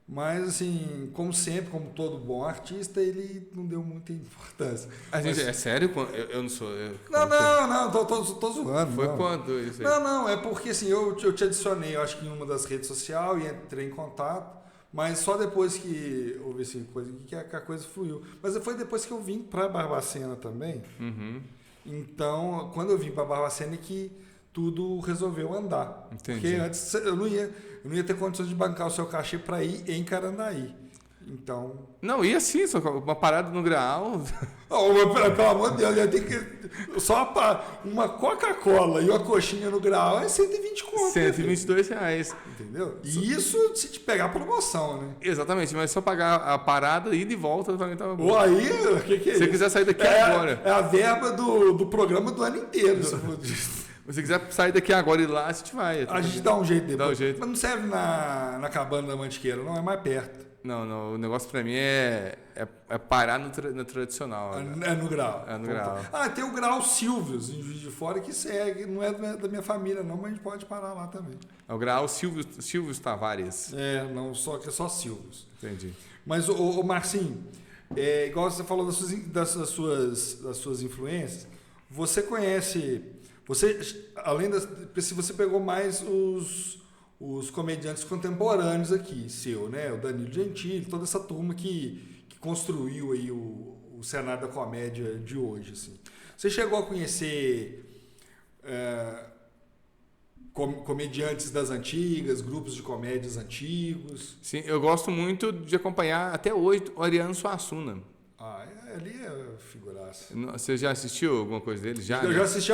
mas assim, como sempre, como todo bom artista, ele não deu muita importância. É sério? Eu não sou... Não, tô zoando. Foi quando isso aí? Não, é porque assim, eu te adicionei, eu acho que em uma das redes sociais e entrei em contato. Mas só depois que houve essa coisa que a coisa fluiu. Mas foi depois que eu vim para Barbacena também. Uhum. Então, quando eu vim para Barbacena é que tudo resolveu andar. Entendi. Porque antes eu não ia ter condições de bancar o seu cachê para ir em Carandaí. Então... Não, ia sim, só uma parada no Graal. Pelo amor de Deus, ia ter que... Só uma Coca-Cola e uma coxinha no Graal é 120 conto. R$122. Entendeu? E isso se te pegar promoção, né? Exatamente, mas só pagar a parada, ida e volta, pra mim tava bom. Ou aí, o que é Se isso? você quiser sair daqui agora. É a verba do programa do ano inteiro. Se você quiser sair daqui agora e ir lá, a gente vai. A gente dá um jeito depois. Dá um jeito. Mas não serve na cabana da Mantiqueira, não, é mais perto. Não, o negócio pra mim é parar no tradicional. É no Grau. É no Grau. Tem o Grau Silvios, em Juiz de Fora, que segue. Não é da minha família, não, mas a gente pode parar lá também. É o Grau Silvios Tavares. Não, que é só Silvios. Entendi. Mas, o Marcinho, igual você falou das suas influências, você conhece... Se você pegou mais os comediantes contemporâneos aqui, né? O Danilo Gentili, toda essa turma que construiu aí o cenário da comédia de hoje. Assim. Você chegou a conhecer comediantes das antigas, grupos de comédias antigos? Sim, eu gosto muito de acompanhar até hoje o Ariano Suassuna. Ali é figuraça. Você já assistiu alguma coisa dele? Eu já assisti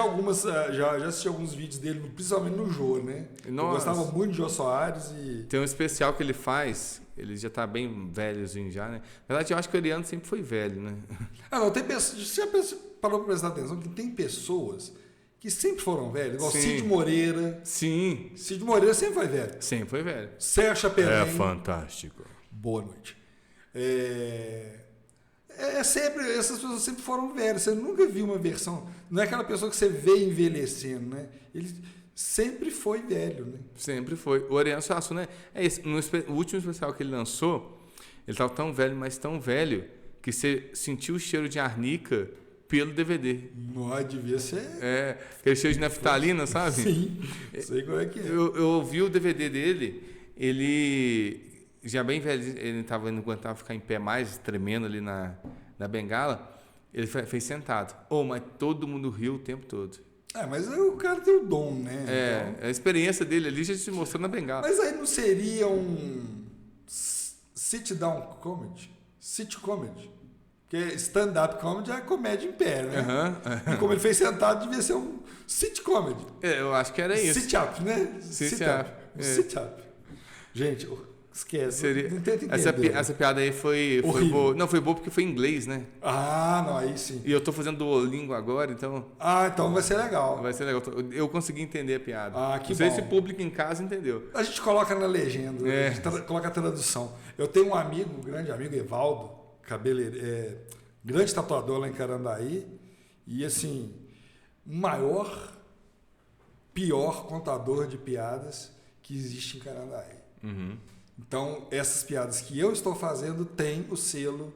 já assisti alguns vídeos dele, principalmente no Jô, né? Nossa. Eu gostava muito de Jô Soares e... Tem um especial que ele faz, ele já tá bem velhozinho já, né? Na verdade, eu acho que o Ariano sempre foi velho, né? Não, tem pessoas... Você já parou pra prestar atenção que tem pessoas que sempre foram velhos, igual Cid Moreira. Sim. Cid Moreira sempre foi velho. Sempre foi velho. Sérgio Chapelin. É fantástico. Boa noite. Essas pessoas sempre foram velhas. Você nunca viu uma versão. Não é aquela pessoa que você vê envelhecendo, né? Ele sempre foi velho, né? Sempre foi. O Ariano Suassuna é esse. No último especial que ele lançou, ele estava tão velho, mas tão velho, que você sentiu o cheiro de arnica pelo DVD. Não, devia ser. Aquele cheiro de naftalina, sabe? Sim. Sei como é que é. Eu ouvi o DVD dele, ele. Já bem velho, ele não aguentava ficar em pé mais, tremendo ali na bengala, ele fez sentado. Mas todo mundo riu o tempo todo. Mas aí o cara tem o dom, né? Então... A experiência dele ali já se mostrou na bengala. Mas aí não seria um sit-down comedy? Sit comedy? Porque stand-up comedy é comédia em pé, né? E como ele fez sentado, devia ser um sit comedy. Eu acho que era isso. Sit-up, né? Sit-up. Sit-up. Gente... Esquece. Não tenta entender. Essa piada aí foi boa. Não, foi boa porque foi em inglês, né? Não, aí sim. E eu tô fazendo Duolingo agora, então... Então vai ser legal. Vai ser legal. Eu consegui entender a piada. Que não sei bom. se o público em casa entendeu. A gente coloca na legenda, a gente coloca a tradução. Eu tenho um amigo, um grande amigo, Evaldo, grande tatuador lá em Carandaí, e assim, pior contador de piadas que existe em Carandaí. Uhum. Então, essas piadas que eu estou fazendo têm o selo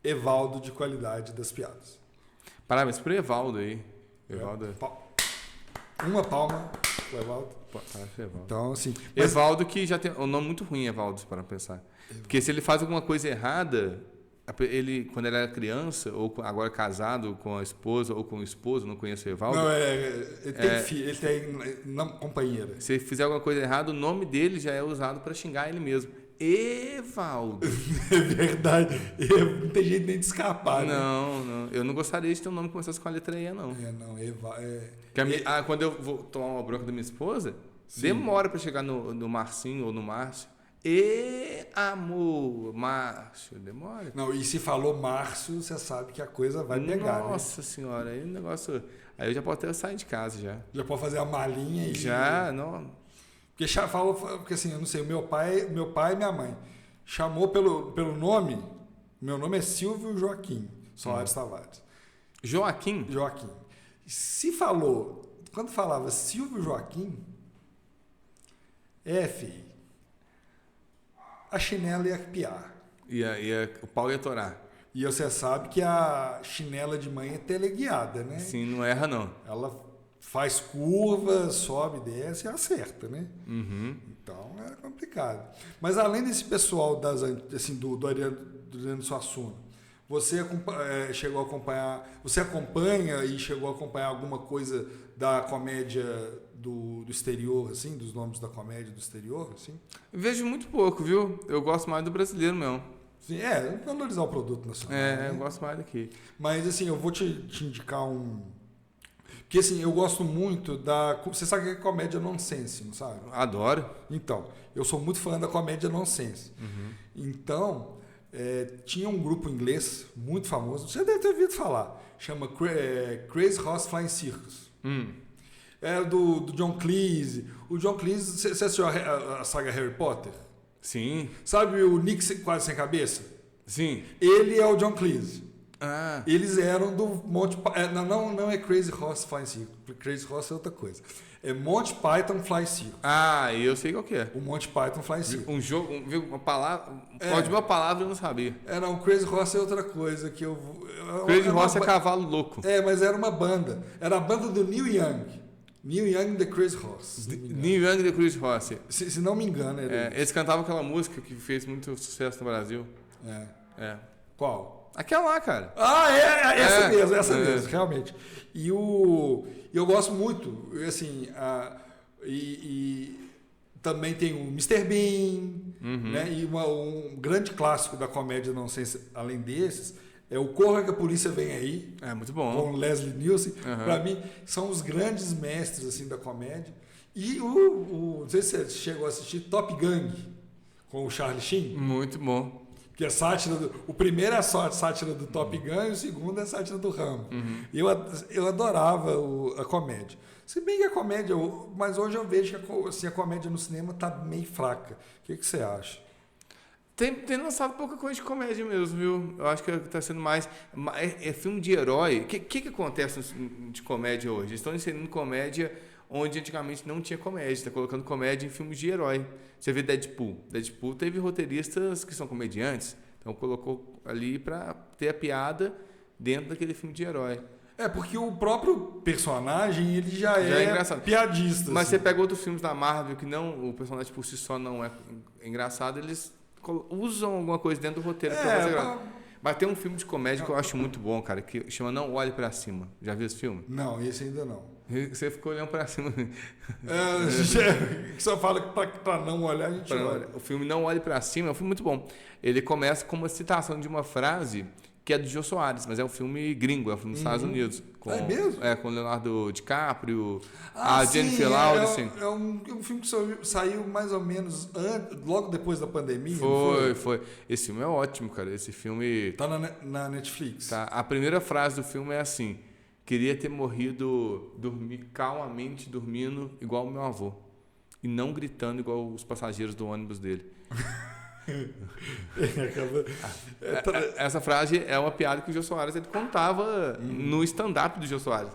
Evaldo de qualidade das piadas. Parabéns pro Evaldo aí. Evaldo. Uma palma pro Evaldo. Parabéns pro Evaldo. Então, assim... Evaldo que já tem um nome muito ruim, Evaldo, para pensar. Porque se ele faz alguma coisa errada, ele, quando ele era criança, ou agora casado com a esposa ou com o esposo, não conheço o Evaldo. Não, ele tem filho, ele tem companheira. Se ele fizer alguma coisa errada, o nome dele já é usado para xingar ele mesmo. Evaldo. É verdade. Não tem jeito nem de escapar, né? Não. Eu não gostaria de ter um nome que começasse com a letra E, não. Quando eu vou tomar uma bronca da minha esposa, sim, demora para chegar no Marcinho ou no Márcio. Amor, Márcio, demora. Não, e se falou Márcio, você sabe que a coisa vai pegar, Nossa senhora, aí o negócio... Aí eu já posso até sair de casa já. Já pode fazer a malinha e... Já, não... Porque assim, eu não sei, meu pai e minha mãe chamou pelo nome, meu nome é Silvio Joaquim Soares Tavares. Joaquim? Joaquim. Quando falava Silvio Joaquim, filho, a chinela ia piar. O pau ia torar. E você sabe que a chinela de mãe é teleguiada, né? Sim, não erra não. Ela faz curva, sobe, desce e acerta, né? Uhum. Então é complicado. Mas além desse pessoal do Ariano Suassuna, você chegou a acompanhar, você acompanha e chegou a acompanhar alguma coisa da comédia do exterior, assim, dos nomes da comédia do exterior, assim? Vejo muito pouco, viu? Eu gosto mais do brasileiro mesmo. Sim, valorizar o produto nacional. Né? Eu gosto mais daqui. Mas assim, eu vou te indicar porque assim, eu gosto muito Você sabe que é comédia nonsense, não sabe? Adoro. Então, eu sou muito fã da comédia nonsense. Uhum. Então, tinha um grupo inglês muito famoso, você deve ter ouvido falar, chama Crazy Horse Flying Circus. Era do John Cleese. O John Cleese, você assistiu a saga Harry Potter? Sim. Sabe o Nick quase sem cabeça? Sim. Ele é o John Cleese. Ah. Eles eram do Monty Python. Não é Crazy Horse Flying Circus. Crazy Horse é outra coisa. É Monty Python Flying Circus. Ah, eu sei qual que é. O Monty Python Flying Circus. Um jogo, uma palavra. Pode uma palavra eu não sabia. Não, Crazy Horse é outra coisa que Crazy Horse é cavalo louco. Mas era uma banda. Era a banda do Neil Young. Neil Young The Crazy Horse. Neil Young The Crazy Horse. Se não me engano. Eles cantavam aquela música que fez muito sucesso no Brasil. Qual? Aquela lá, cara. Essa mesmo, realmente. E eu gosto muito, assim, e também tem o Mr. Bean, né? E um grande clássico da comédia, não sei se além desses, é o Corra que a Polícia Vem Aí. É muito bom. Com Leslie Nielsen. Para mim, são os grandes mestres assim, da comédia. E não sei se você chegou a assistir Top Gang, com o Charlie Sheen. Muito bom. Que é sátira o primeiro é a sátira do Top Gun e o segundo é a sátira do Rambo. E eu adorava a comédia. Se bem que a comédia... Mas hoje eu vejo que assim, a comédia no cinema está meio fraca. O que você acha? Tem lançado pouca coisa de comédia mesmo, viu? Eu acho que está sendo mais... É filme de herói. O que acontece de comédia hoje? Eles estão inserindo comédia onde antigamente não tinha comédia. Está colocando comédia em filmes de herói. Você vê Deadpool. Deadpool teve roteiristas que são comediantes. Então colocou ali para ter a piada dentro daquele filme de herói. Porque o próprio personagem ele já é engraçado. Piadista. Mas assim. você pega outros filmes da Marvel que não, o personagem por si só não é engraçado, eles usam alguma coisa dentro do roteiro. Mas tem um filme de comédia que eu acho muito bom, cara, que chama Não Olhe Pra Cima. Já viu esse filme? Não, esse ainda não. Você ficou olhando pra cima. Só fala que pra não olhar, a gente olha. O filme Não Olhe Pra Cima é um filme muito bom. Ele começa com uma citação de uma frase que é do Jô Soares, mas é um filme gringo, é um filme dos Estados Unidos. É mesmo? Com o Leonardo DiCaprio, a Jennifer Lawrence. É um filme que saiu mais ou menos logo depois da pandemia. Foi. Esse filme é ótimo, cara. Esse filme... Tá na Netflix. Tá. A primeira frase do filme é assim: queria ter morrido calmamente dormindo igual o meu avô. E não gritando igual os passageiros do ônibus dele. Essa frase é uma piada que o Jô Soares ele contava no stand-up do Jô Soares.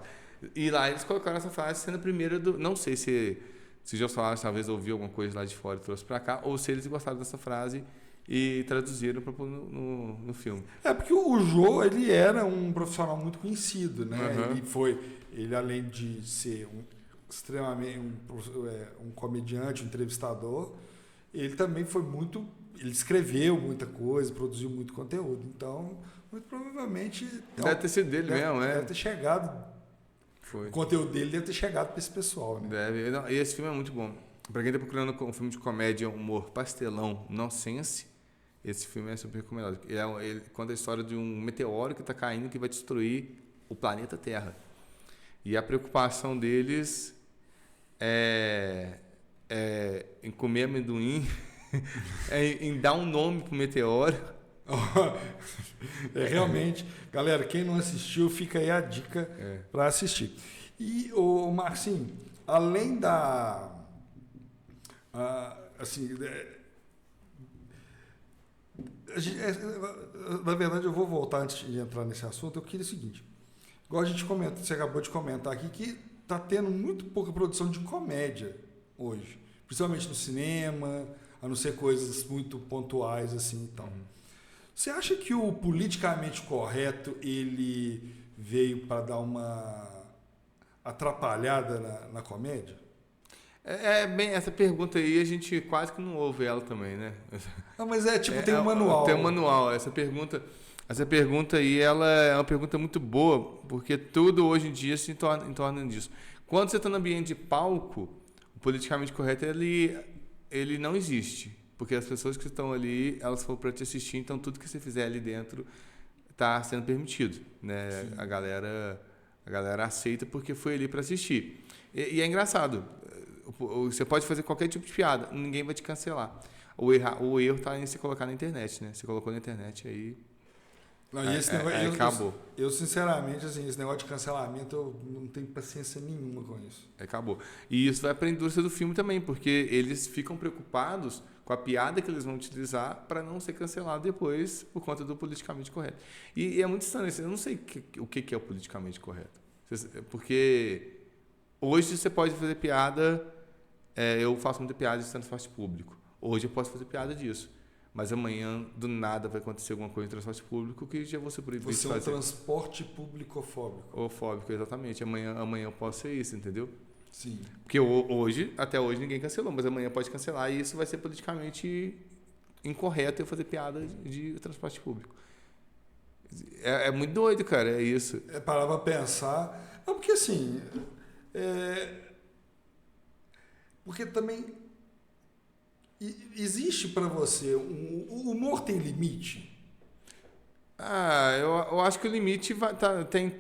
E lá eles colocaram essa frase sendo a primeira do... Não sei se se Jô Soares talvez ouviu alguma coisa lá de fora e trouxe para cá, ou se eles gostaram dessa frase e traduziram para pôr no filme. Porque o Jô, ele era um profissional muito conhecido, né? Uhum. Ele além de ser extremamente um comediante, um entrevistador, ele também foi ele escreveu muita coisa, produziu muito conteúdo. Então, muito provavelmente Deve ter sido dele mesmo, deve ter chegado. Foi. O conteúdo dele deve ter chegado para esse pessoal, né? Deve. Não, e esse filme é muito bom. Pra quem tá procurando um filme de comédia, humor, pastelão, nonsense, esse filme é super recomendado. Ele conta a história de um meteoro que está caindo que vai destruir o planeta Terra. E a preocupação deles em comer amendoim, em dar um nome pro meteoro. Realmente, galera, quem não assistiu, fica aí a dica para assistir. E o Marcinho, além assim, na verdade, eu vou voltar antes de entrar nesse assunto. Eu queria o seguinte: igual a gente comenta, você acabou de comentar aqui que está tendo muito pouca produção de comédia hoje, principalmente no cinema, a não ser coisas muito pontuais assim e tal. Você acha que o politicamente correto ele veio para dar uma atrapalhada na comédia? Bem, essa pergunta aí a gente quase que não ouve ela também, né? Mas tem um manual. Tem um manual. Essa pergunta aí ela é uma pergunta muito boa, porque tudo hoje em dia se torna disso. Quando você está no ambiente de palco, o politicamente correto ele não existe. Porque as pessoas que estão ali, elas foram para te assistir, então tudo que você fizer ali dentro está sendo permitido, né? A galera aceita porque foi ali para assistir. E é engraçado, você pode fazer qualquer tipo de piada, ninguém vai te cancelar. O erro está em se colocar na internet, né? Você colocou na internet aí... acabou. Eu, sinceramente, assim, esse negócio de cancelamento, eu não tenho paciência nenhuma com isso. Acabou. E isso vai para a indústria do filme também, porque eles ficam preocupados com a piada que eles vão utilizar para não ser cancelado depois por conta do politicamente correto. E é muito estranho, eu não sei o que é o politicamente correto. Porque hoje você pode fazer piada, eu faço muita piada de transporte público. Hoje eu posso fazer piada disso. Mas amanhã, do nada, vai acontecer alguma coisa em transporte público que já vou ser proibido de fazer. Você é um transporte público-fóbico. Ofóbico, exatamente. Amanhã eu posso ser isso, entendeu? Sim. Porque até hoje ninguém cancelou, mas amanhã pode cancelar e isso vai ser politicamente incorreto eu fazer piada de transporte público. É muito doido, cara, é isso. Parar pra pensar. Não, porque assim... Porque também... Existe para você... O humor tem limite? Eu acho que o limite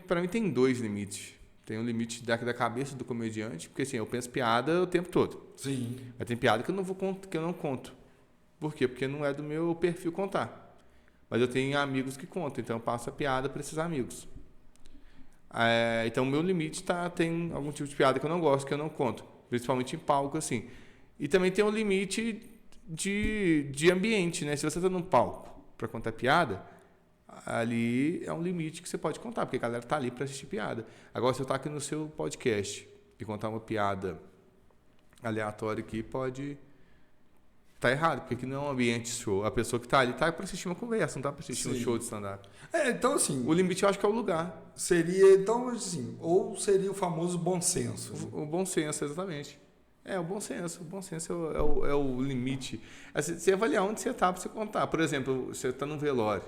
para mim tem dois limites. Tem um limite da cabeça do comediante, porque assim, eu penso piada o tempo todo. Sim. Mas tem piada que eu não conto. Por quê? Porque não é do meu perfil contar. Mas eu tenho amigos que contam, então eu passo a piada para esses amigos. Então o meu limite tem algum tipo de piada que eu não gosto, que eu não conto. Principalmente em palco, assim. E também tem um limite de ambiente, né? Se você está num palco para contar piada, ali é um limite que você pode contar, porque a galera tá ali para assistir piada. Agora, se eu estou aqui no seu podcast e contar uma piada aleatória aqui, pode estar errado, porque aqui não é um ambiente show. A pessoa que está ali está para assistir uma conversa, não está para assistir um show de stand-up. Então, assim... O limite eu acho que é o lugar. Seria, então, assim, ou seria o famoso bom senso. O bom senso, exatamente. O bom senso. O bom senso é o limite. Assim, você avaliar onde você está para você contar. Por exemplo, você está num velório.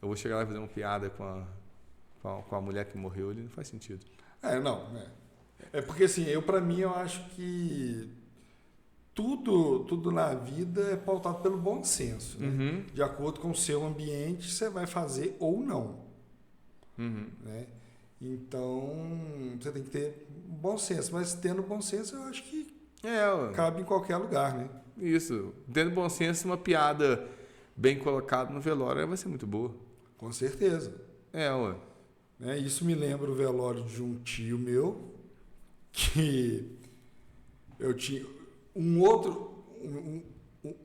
Eu vou chegar lá e fazer uma piada com a mulher que morreu, ele não faz sentido. Porque assim, para mim, eu acho que tudo na vida é pautado pelo bom senso. Né? Uhum. De acordo com o seu ambiente, você vai fazer ou não. Uhum. Né? Então, você tem que ter bom senso. Mas tendo bom senso, eu acho que cabe em qualquer lugar. Né? Isso. Tendo bom senso, uma piada bem colocada no velório vai ser muito boa. Com certeza. Ué. Isso me lembra o velório de um tio meu, que eu tinha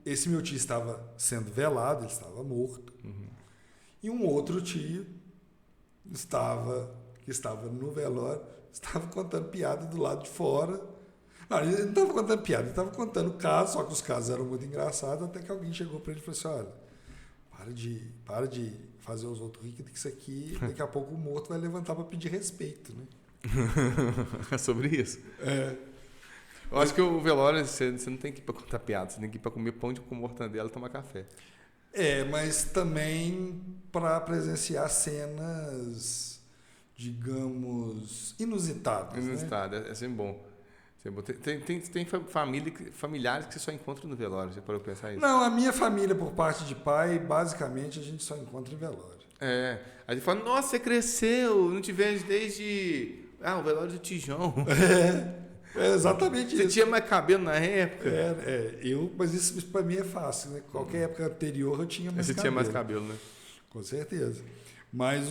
esse meu tio estava sendo velado, ele estava morto, e um outro tio que estava no velório, estava contando piada do lado de fora, Não, ele não estava contando piada, ele estava contando casos, só que os casos eram muito engraçados, até que alguém chegou para ele e falou assim, olha, para de fazer os outros ricos, que isso aqui, daqui a pouco o morto vai levantar para pedir respeito, né? É sobre isso. É. Eu acho que o velório, você não tem que ir para contar piada, você tem que ir para comer pão com mortandela e tomar café. Mas também para presenciar cenas, digamos, inusitadas. Inusitado, né? É sempre bom. Tem familiares que você só encontra no velório, você parou pra pensar isso? Não, a minha família, por parte de pai, basicamente a gente só encontra em velório. Aí ele fala, nossa, você cresceu, não te vejo desde... o velório do Tijão. É exatamente isso. Você tinha mais cabelo na época? Mas isso para mim é fácil, né? Qualquer época anterior eu tinha mais cabelo. Você tinha mais cabelo, né? Com certeza. Mas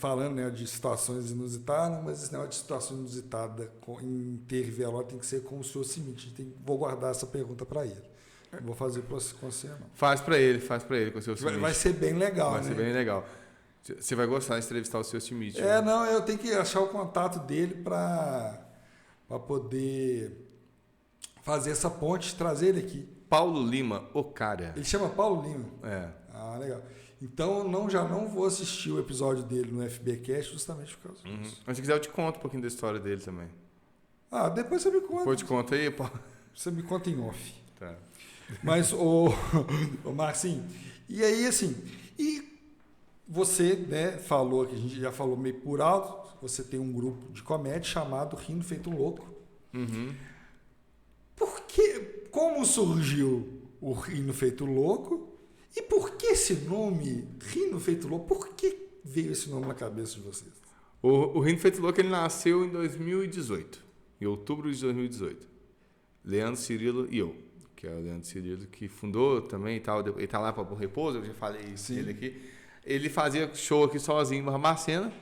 falando, né, de situações inusitadas, mas esse negócio de situação inusitada em ter velório tem que ser com o senhor Simite. Vou guardar essa pergunta para ele. Não vou fazer com você, não. Faz para ele com o seu Simite. Vai ser bem legal, Vai ser bem legal. Você vai gostar de entrevistar o seu Simite. Não, eu tenho que achar o contato dele para poder fazer essa ponte, trazer ele aqui. Paulo Lima, o cara. Ele chama Paulo Lima? Legal. Então já não vou assistir o episódio dele no FBcast justamente por causa disso. Mas se quiser eu te conto um pouquinho da história dele também. Depois você me conta. Depois eu te conto aí, Paulo. Você me conta em off. Tá. Mas, ô Marcinho, e aí assim, você, né, falou, que a gente já falou meio por alto, você tem um grupo de comédia chamado Rindo Feito Louco. Uhum. Como surgiu o Rindo Feito Louco? E por que esse nome, Rindo Feito Louco? Por que veio esse nome na cabeça de vocês? O Rindo Feito Louco ele nasceu em 2018, em outubro de 2018. Leandro Cirilo e eu, que é o Leandro Cirilo, que fundou também e tal. Ele tá lá para o repouso, eu já falei isso dele aqui. Ele fazia show aqui sozinho em Barbacena.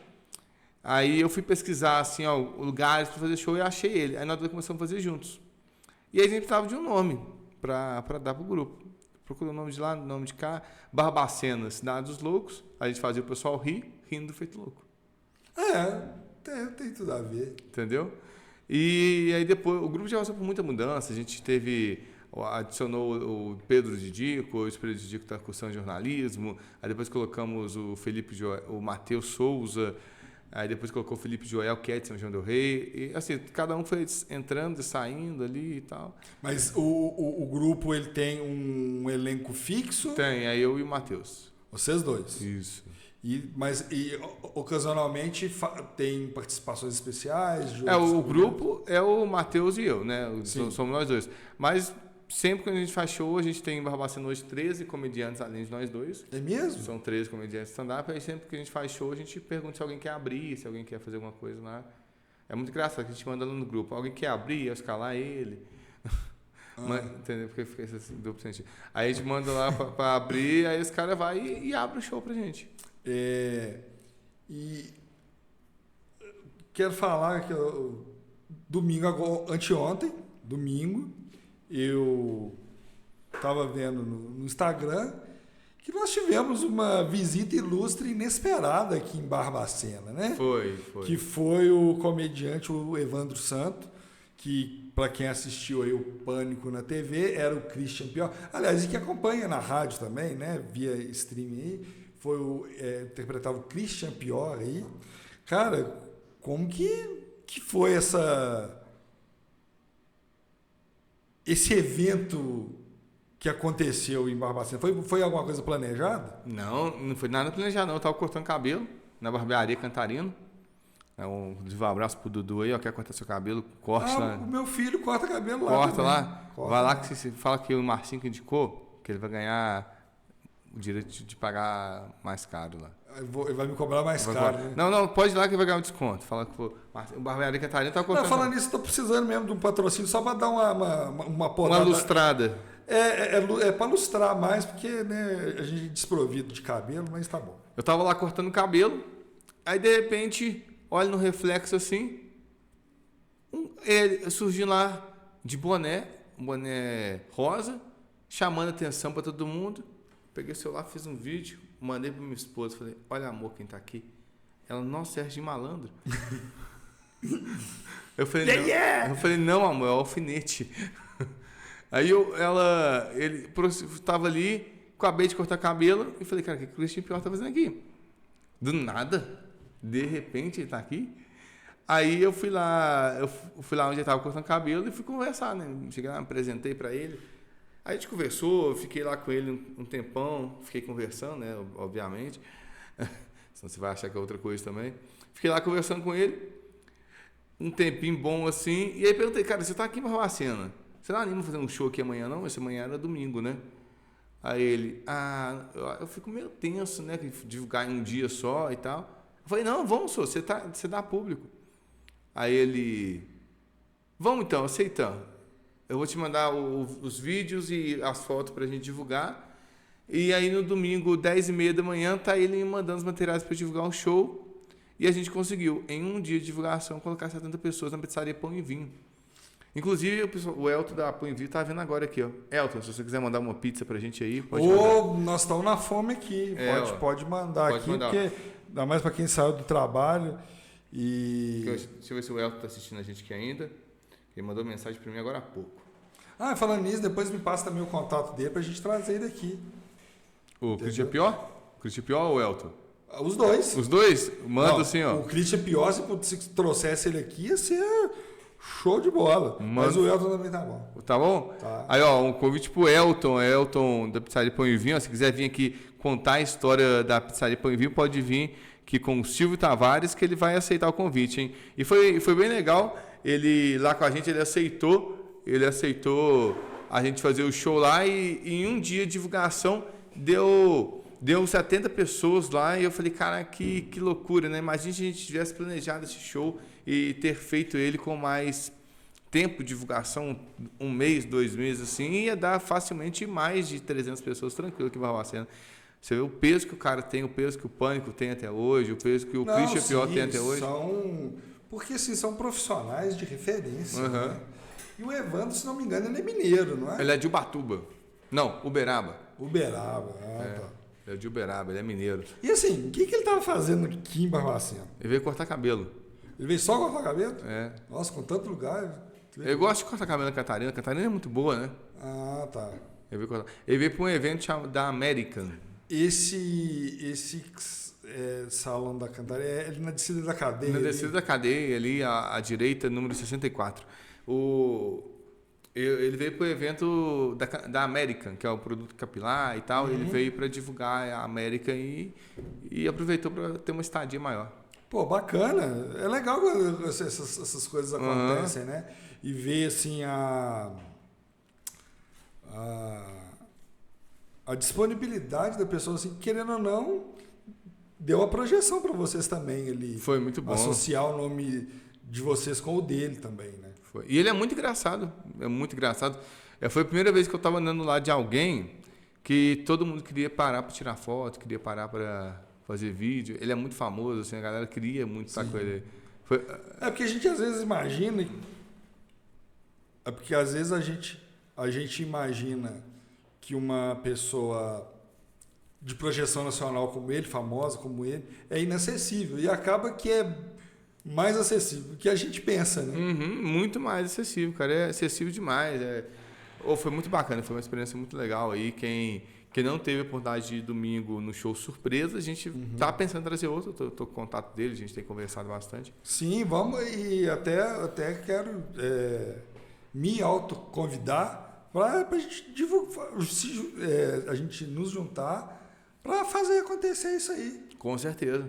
Aí eu fui pesquisar assim, lugares para fazer show e achei ele. Aí nós dois começamos a fazer juntos. E aí a gente precisava de um nome para dar pro grupo. Procurou o nome de lá, o nome de cá. Barbacena, Cidade dos Loucos. A gente fazia o pessoal rindo feito louco. Tem tudo a ver. Entendeu? E aí depois, o grupo já passou por muita mudança. A gente adicionou o Pedro Didico, o Pedro Didico está cursando jornalismo. Aí depois colocamos o Matheus Souza. Aí depois colocou o Felipe Joel, que é de São João del Rei. E assim, cada um foi entrando e saindo ali e tal. Mas o grupo, ele tem um elenco fixo? Tem, aí eu e o Matheus. Vocês dois? Isso. Mas ocasionalmente tem participações especiais? O grupo é o Matheus e eu, né? Sim. Somos nós dois. Mas sempre que a gente faz show, a gente tem em Barbacena hoje 13 comediantes, além de nós dois. É mesmo? São 13 comediantes de stand-up. Aí sempre que a gente faz show, a gente pergunta se alguém quer abrir, se alguém quer fazer alguma coisa lá. É muito engraçado que a gente manda lá no grupo. Alguém quer abrir, eu escalar ele. Entendeu? Porque fica esse duplo sentido. Aí a gente manda lá pra abrir, aí os caras vão e abrem o show pra gente. E quero falar que anteontem, domingo, eu estava vendo no Instagram que nós tivemos uma visita ilustre inesperada aqui em Barbacena, né? Foi. Que foi o comediante, o Evandro Santo, que, para quem assistiu aí o Pânico na TV, era o Christian Pior. Aliás, e que acompanha na rádio também, né? Via streaming aí. Interpretava o Christian Pior aí. Cara, como que foi esse evento que aconteceu em Barbacena? Foi alguma coisa planejada? Não foi nada planejado, não. Eu tava cortando cabelo na barbearia Cantarino. Um abraço pro Dudu aí, quer cortar seu cabelo, corte lá. O meu filho corta cabelo lá. Corta lá. Vai lá que você fala que o Marcinho que indicou, que ele vai ganhar o direito de pagar mais caro lá. Ele vai me cobrar mais caro, né? Não, pode ir lá que vai ganhar um desconto. Fala que o barbearia Catarina tá cortando. Falando nisso, estou precisando mesmo de um patrocínio só para dar uma podada. Uma lustrada. É para lustrar mais, porque, né, a gente é desprovido de cabelo, mas tá bom. Eu tava lá cortando cabelo, aí de repente, olha no reflexo assim, ele surgiu lá de boné, um boné rosa, chamando atenção para todo mundo. Peguei o celular, fiz um vídeo, mandei para minha esposa, falei, olha amor, quem tá aqui. Ela, nossa, Sérgio Malandro. Eu falei, não, eu falei, não, amor, é alfinete. Aí ele estava ali, acabei de cortar cabelo, e falei, cara, o que o Christian Pior tá fazendo aqui? Do nada, de repente ele tá aqui. Aí eu fui lá onde ele estava cortando cabelo e fui conversar, né? Cheguei lá, me apresentei para ele. Aí a gente conversou, fiquei lá com ele um tempão, fiquei conversando, né? Obviamente. Senão você vai achar que é outra coisa também. Fiquei lá conversando com ele, um tempinho bom assim, e aí perguntei, cara, você tá aqui em Barbacena, você não anima fazer um show aqui amanhã não? Esse amanhã era domingo, né? Aí ele, eu fico meio tenso, né? Divulgar em um dia só e tal. Eu falei, não, vamos, senhor, você dá público. Aí ele, vamos então, aceitando. Eu vou te mandar os vídeos e as fotos pra gente divulgar. E aí no domingo, 10h30 da manhã, tá ele me mandando os materiais para divulgar um show. E a gente conseguiu, em um dia de divulgação, colocar 70 pessoas na pizzaria Pão e Vinho. Inclusive, o Elton da Pão e Vinho tá vendo agora aqui, ó. Elton, se você quiser mandar uma pizza pra gente aí, pode mandar. Nós estamos na fome aqui. Pode mandar aqui, porque ainda mais para quem saiu do trabalho. Deixa eu ver se o Elton tá assistindo a gente aqui ainda. Ele mandou mensagem para mim agora há pouco. Falando nisso, depois me passa também o contato dele pra gente trazer ele aqui. O Christian Pior? Christian Pior ou o Elton? Os dois. Os dois? Manda assim, ó. O Christian Pior, se trouxesse ele aqui, ia ser show de bola. Mas o Elton também tá bom. Tá bom? Tá. Aí, ó, um convite pro Elton da Pizzaria Pão e Vinho. Ó, se quiser vir aqui contar a história da Pizzaria Pão e Vinho, pode vir aqui com o Silvio Tavares, que ele vai aceitar o convite, hein? E foi bem legal. Ele, lá com a gente, ele aceitou a gente fazer o show lá e em um dia de divulgação deu 70 pessoas lá e eu falei, cara, que loucura, né? Imagina se a gente tivesse planejado esse show e ter feito ele com mais tempo de divulgação, 1 mês, 2 meses, assim, ia dar facilmente mais de 300 pessoas tranquilo aqui em Barbacena. Você vê o peso que o cara tem, o peso que o Pânico tem até hoje, o peso que o Christian Pior tem até hoje. Porque assim, são profissionais de referência. Né? E o Evandro, se não me engano, ele é mineiro, não é? Ele é de Ubatuba. Não, Uberaba. Tá. Ele é de Uberaba, ele é mineiro. E assim, o que ele estava fazendo aqui em Barbacena? Ele veio cortar cabelo. Ele veio só cortar cabelo? É. Nossa, com tanto lugar. Eu gosto de cortar cabelo na Catarina. A Catarina é muito boa, né? Tá. Ele veio para um evento da American. Esse salão da Cantaria é ali na descida da cadeia? Na descida da cadeia, ali à direita, número 64. Ele veio para o evento da American, que é o produto capilar e tal. Ele veio para divulgar a American e aproveitou para ter uma estadia maior. Pô, bacana. É legal quando essas coisas acontecem, né? E ver assim a disponibilidade da pessoa, assim, querendo ou não, deu a projeção para vocês também ali. Foi muito bom. Associar o nome de vocês com o dele também, né? Foi. E ele é muito engraçado. Foi a primeira vez que eu estava andando lá de alguém que todo mundo queria parar para tirar foto, queria parar para fazer vídeo. Ele é muito famoso, assim, a galera queria muito estar com ele. É porque a gente às vezes imagina... É porque às vezes a gente imagina que uma pessoa de projeção nacional como ele, famosa como ele, é inacessível. E acaba que é mais acessível do que a gente pensa, né? Muito mais acessível, cara. É acessível demais. Foi muito bacana, foi uma experiência muito legal aí. Quem não teve a oportunidade de ir domingo no show surpresa, a gente tá pensando em trazer outro. Eu tô com contato dele, a gente tem conversado bastante. Sim, vamos, e até quero me autoconvidar para a gente divulgar, a gente nos juntar para fazer acontecer isso aí. Com certeza.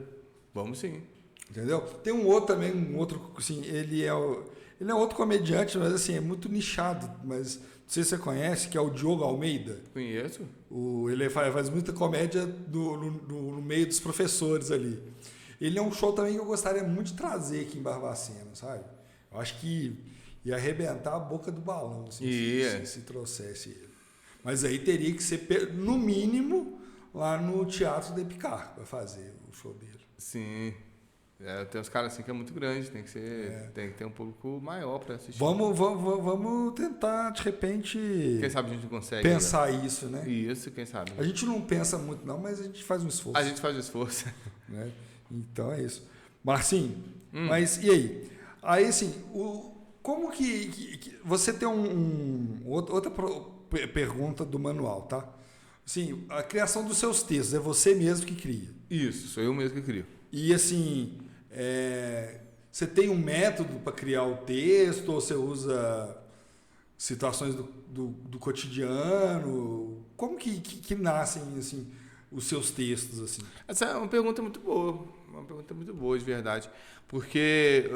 Vamos sim. Entendeu? Tem um outro também, assim, ele é outro comediante, mas assim, é muito nichado, mas não sei se você conhece, que é o Diogo Almeida. Conheço. Ele faz muita comédia no meio dos professores ali. Ele é um show também que eu gostaria muito de trazer aqui em Barbacena, sabe? Eu acho que ia arrebentar a boca do balão, assim, se trouxesse ele. Mas aí teria que ser, no mínimo, lá no Teatro de Picar, para fazer o show dele. Sim. Tem uns caras assim que é muito grande, tem que ter um público maior para assistir. Vamos tentar, de repente... Quem sabe a gente consegue pensar isso, né? Isso, quem sabe. A gente não pensa muito não, mas a gente faz um esforço. A gente faz um esforço. Né? Então é isso. Marcinho, mas e aí? Aí, assim, como que você tem outra pergunta do manual, tá? Assim, a criação dos seus textos, é você mesmo que cria. Isso, sou eu mesmo que crio. E, assim, você tem um método para criar o texto ou você usa situações do cotidiano? Como que nascem, assim, os seus textos, assim? Essa é uma pergunta muito boa, de verdade. Porque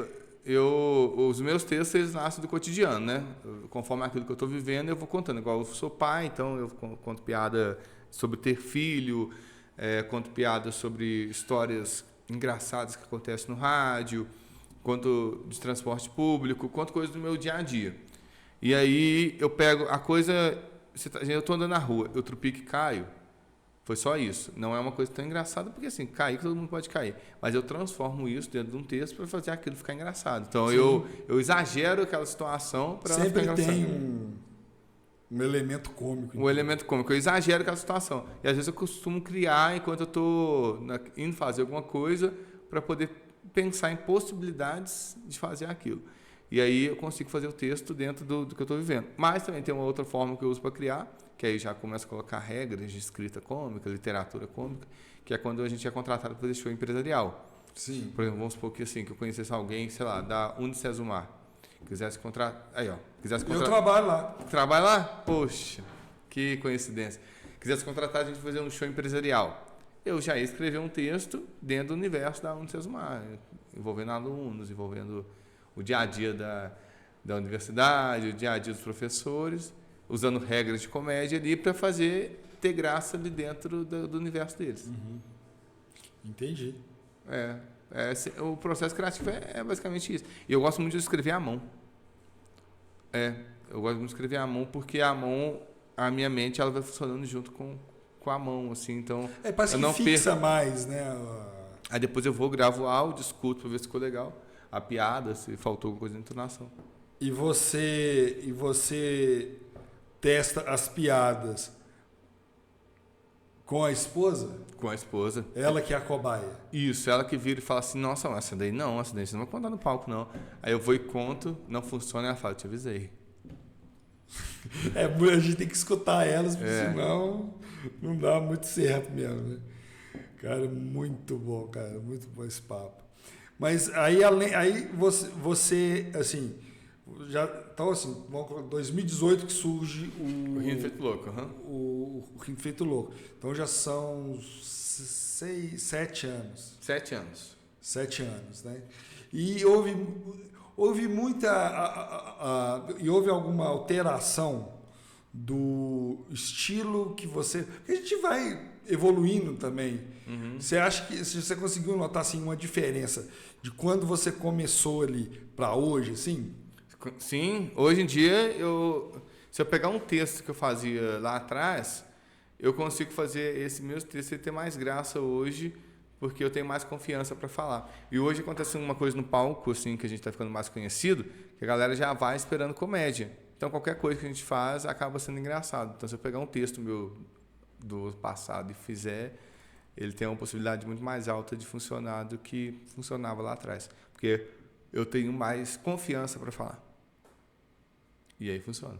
os meus textos, eles nascem do cotidiano, né? Conforme aquilo que eu estou vivendo, eu vou contando. Igual eu sou pai, então eu conto piada sobre ter filho, conto piada sobre histórias engraçadas que acontecem no rádio, conto de transporte público, conto coisas do meu dia a dia. E aí eu pego a coisa... Eu estou andando na rua, eu tropico e caio. Foi só isso. Não é uma coisa tão engraçada, porque assim, cair, todo mundo pode cair. Mas eu transformo isso dentro de um texto para fazer aquilo ficar engraçado. Então eu exagero aquela situação para ela ficar engraçada. Sempre tem um elemento cômico. Um elemento cômico. Eu exagero aquela situação. E às vezes eu costumo criar enquanto eu estou indo fazer alguma coisa para poder pensar em possibilidades de fazer aquilo. E aí eu consigo fazer o texto dentro do que eu estou vivendo. Mas também tem uma outra forma que eu uso para criar, que aí já começa a colocar regras de escrita cômica, literatura cômica, que é quando a gente é contratado para fazer show empresarial. Sim. Por exemplo, vamos supor que assim, que eu conhecesse alguém, sei lá, da Unicesumar, quisesse contratar... Aí, ó. Eu trabalho lá. Trabalha lá? Poxa, que coincidência. Quisesse contratar a gente para fazer um show empresarial. Eu já ia escrever um texto dentro do universo da Unicesumar, envolvendo alunos, envolvendo o dia a dia da universidade, o dia a dia dos professores, usando regras de comédia ali para ter graça ali dentro do universo deles. Uhum. Entendi. O processo criativo é basicamente isso. E eu gosto muito de escrever à mão. Eu gosto muito de escrever à mão porque a minha mente ela vai funcionando junto com a mão, assim, então... Parece eu não que fixa mais, né? Aí depois eu vou, gravo o áudio, escuto para ver se ficou legal. A piada, se faltou alguma coisa de entonação. E você testa as piadas com a esposa? Com a esposa. Ela que é a cobaia. Isso, ela que vira e fala assim, nossa, essa daí você não vai contar no palco, não. Aí eu vou e conto, não funciona, ela fala, eu te avisei. A gente tem que escutar elas, porque senão não dá muito certo mesmo, né? Cara, muito bom, cara, muito bom esse papo. Mas aí você assim, já então assim, 2018 que surge o Rindo Feito Louco, o Rindo Feito Louco. Então já são 7 anos. 7 anos. 7 anos, né? E houve muita e houve alguma alteração do estilo que você... Porque a gente vai evoluindo também. Uhum. Você acha que você conseguiu notar assim, uma diferença de quando você começou ali para hoje, assim? Sim, hoje em dia, se eu pegar um texto que eu fazia lá atrás, eu consigo fazer esse mesmo texto ter mais graça hoje, porque eu tenho mais confiança para falar. E hoje acontece uma coisa no palco, assim, que a gente está ficando mais conhecido, que a galera já vai esperando comédia. Então, qualquer coisa que a gente faz acaba sendo engraçado. Então, se eu pegar um texto meu do passado e fizer, ele tem uma possibilidade muito mais alta de funcionar do que funcionava lá atrás. Porque eu tenho mais confiança para falar. E aí funciona.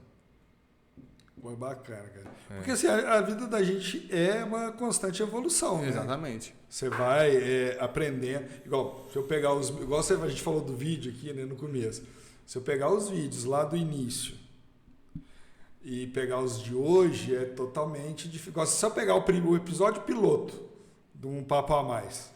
Foi bacana, cara. Porque assim, a vida da gente é uma constante evolução, né? Exatamente. Você vai aprendendo. Igual, se eu pegar igual a gente falou do vídeo aqui, né, no começo. Se eu pegar os vídeos lá do início e pegar os de hoje, é totalmente diferente. Se eu pegar o episódio piloto de Um Papo a Mais.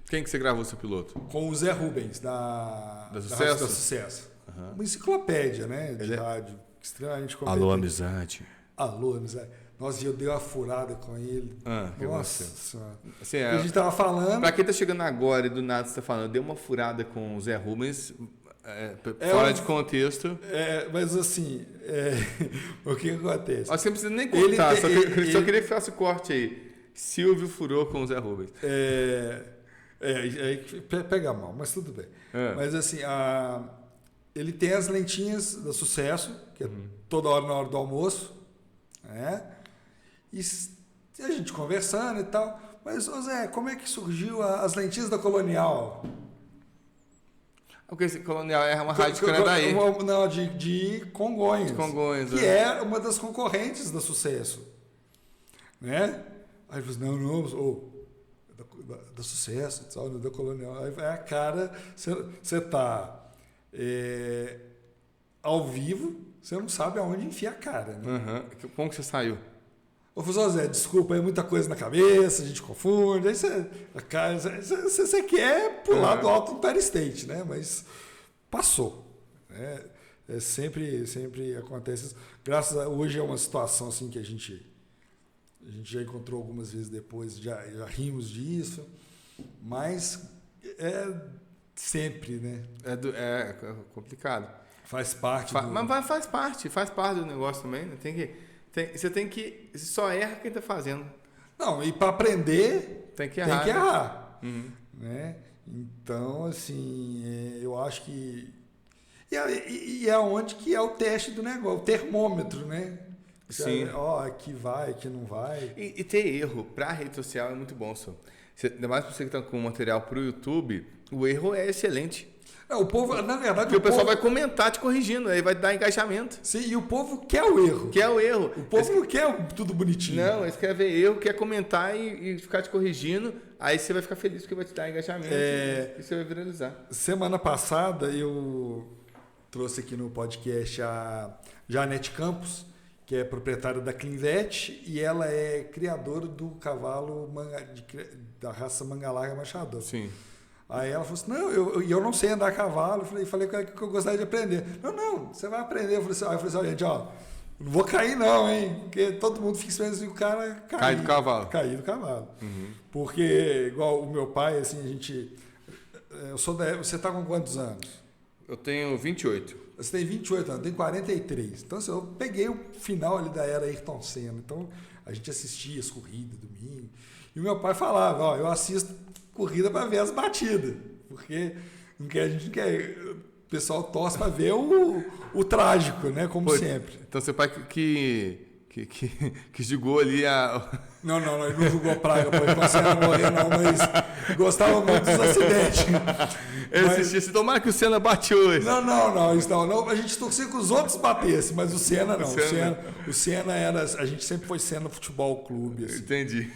Quem que você gravou seu piloto? Com o Zé Rubens, da Sucesso. Uhum. Uma enciclopédia, né? De rádio. Extremamente competente. Alô, amizade. Alô, amizade. Nossa, eu dei uma furada com ele. Nossa Senhora. Assim, a gente tava falando... Pra quem tá chegando agora e do nada você tá falando, deu uma furada com o Zé Rubens, fora de contexto. Mas assim, o que acontece? Você não precisa nem contar, só queria que faça o corte aí. Silvio furou com o Zé Rubens. Pega mal, mas tudo bem. Mas assim, ele tem as lentinhas do Sucesso, que é toda hora na hora do almoço, né? E a gente conversando e tal. Mas, Zé, como é que surgiu as lentinhas da Colonial? Porque esse Colonial é uma rádio de Canandaí. Não, de Congonhas. De Congonhas, que é uma das concorrentes da Sucesso. Né? Aí ele falou assim, não, da Sucesso, da Colonial. Aí a cara, você está ao vivo, você não sabe aonde enfiar a cara. Né? Uhum. Como que você saiu? Ô, Zé, desculpa, é muita coisa na cabeça, a gente confunde. Aí você quer pular do alto do Empire State, né? Mas passou. Né? Sempre acontece isso. Hoje é uma situação assim que a gente já encontrou algumas vezes depois, já rimos disso, mas é sempre, né? É complicado. Faz parte. Mas faz parte do negócio também. Né? Você tem que. Só erra quem está fazendo. Não, e para aprender, tem que errar. Uhum. Né? Então, assim, eu acho que. E é onde que é o teste do negócio, o termômetro, né? Sim. Aqui vai, aqui não vai. E ter erro para a rede social é muito bom, só. Ainda mais para você que está com material para o YouTube, o erro é excelente. O povo, na verdade... Porque o pessoal vai comentar te corrigindo, aí vai dar engajamento. Sim, e o povo quer o erro. O povo não quer tudo bonitinho. Não, eles querem ver erro, quer comentar e ficar te corrigindo, aí você vai ficar feliz porque vai te dar engajamento e você vai viralizar. Semana passada eu trouxe aqui no podcast a Janete Campos, que é proprietária da Clinvet, e ela é criadora do cavalo da raça Mangalarga Machador. Sim. Aí ela falou assim, não, eu não sei andar a cavalo. Eu falei que eu gostaria de aprender. Não, você vai aprender. Aí eu falei assim, gente, não vou cair não, hein? Porque todo mundo fica esperando assim, o cara cair do cavalo. Cair do cavalo. Uhum. Porque, igual o meu pai, assim, a gente... Você está com quantos anos? Eu tenho 28. Você tem 28 anos, eu tenho 43. Então, assim, eu peguei o final ali da era Ayrton Senna. Então, a gente assistia as corridas domingo. E o meu pai falava, eu assisto corrida para ver as batidas. Porque a gente não quer... O pessoal torce para ver o trágico, né? Como sempre. Então, seu pai que julgou ali a... Não, ele não julgou praga, pode Senna morrer não, mas gostava muito dos acidentes. Eu assisti assim, tomara que o Senna bate hoje. Não, a gente torcia que os outros batessem, mas o Senna não. O Senna era... A gente sempre foi Senna Futebol Clube. Assim. Entendi.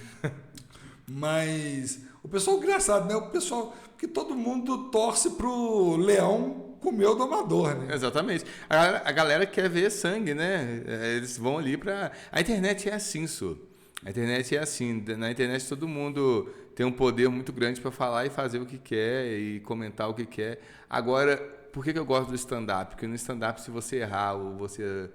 Mas o pessoal, engraçado, né? Porque todo mundo torce pro Leão comer o domador, né? Exatamente. A galera quer ver sangue, né? Eles vão ali pra... A internet é assim, Su. A internet é assim. Na internet todo mundo tem um poder muito grande para falar e fazer o que quer e comentar o que quer. Agora, por que eu gosto do stand-up? Porque no stand-up, se você errar ou você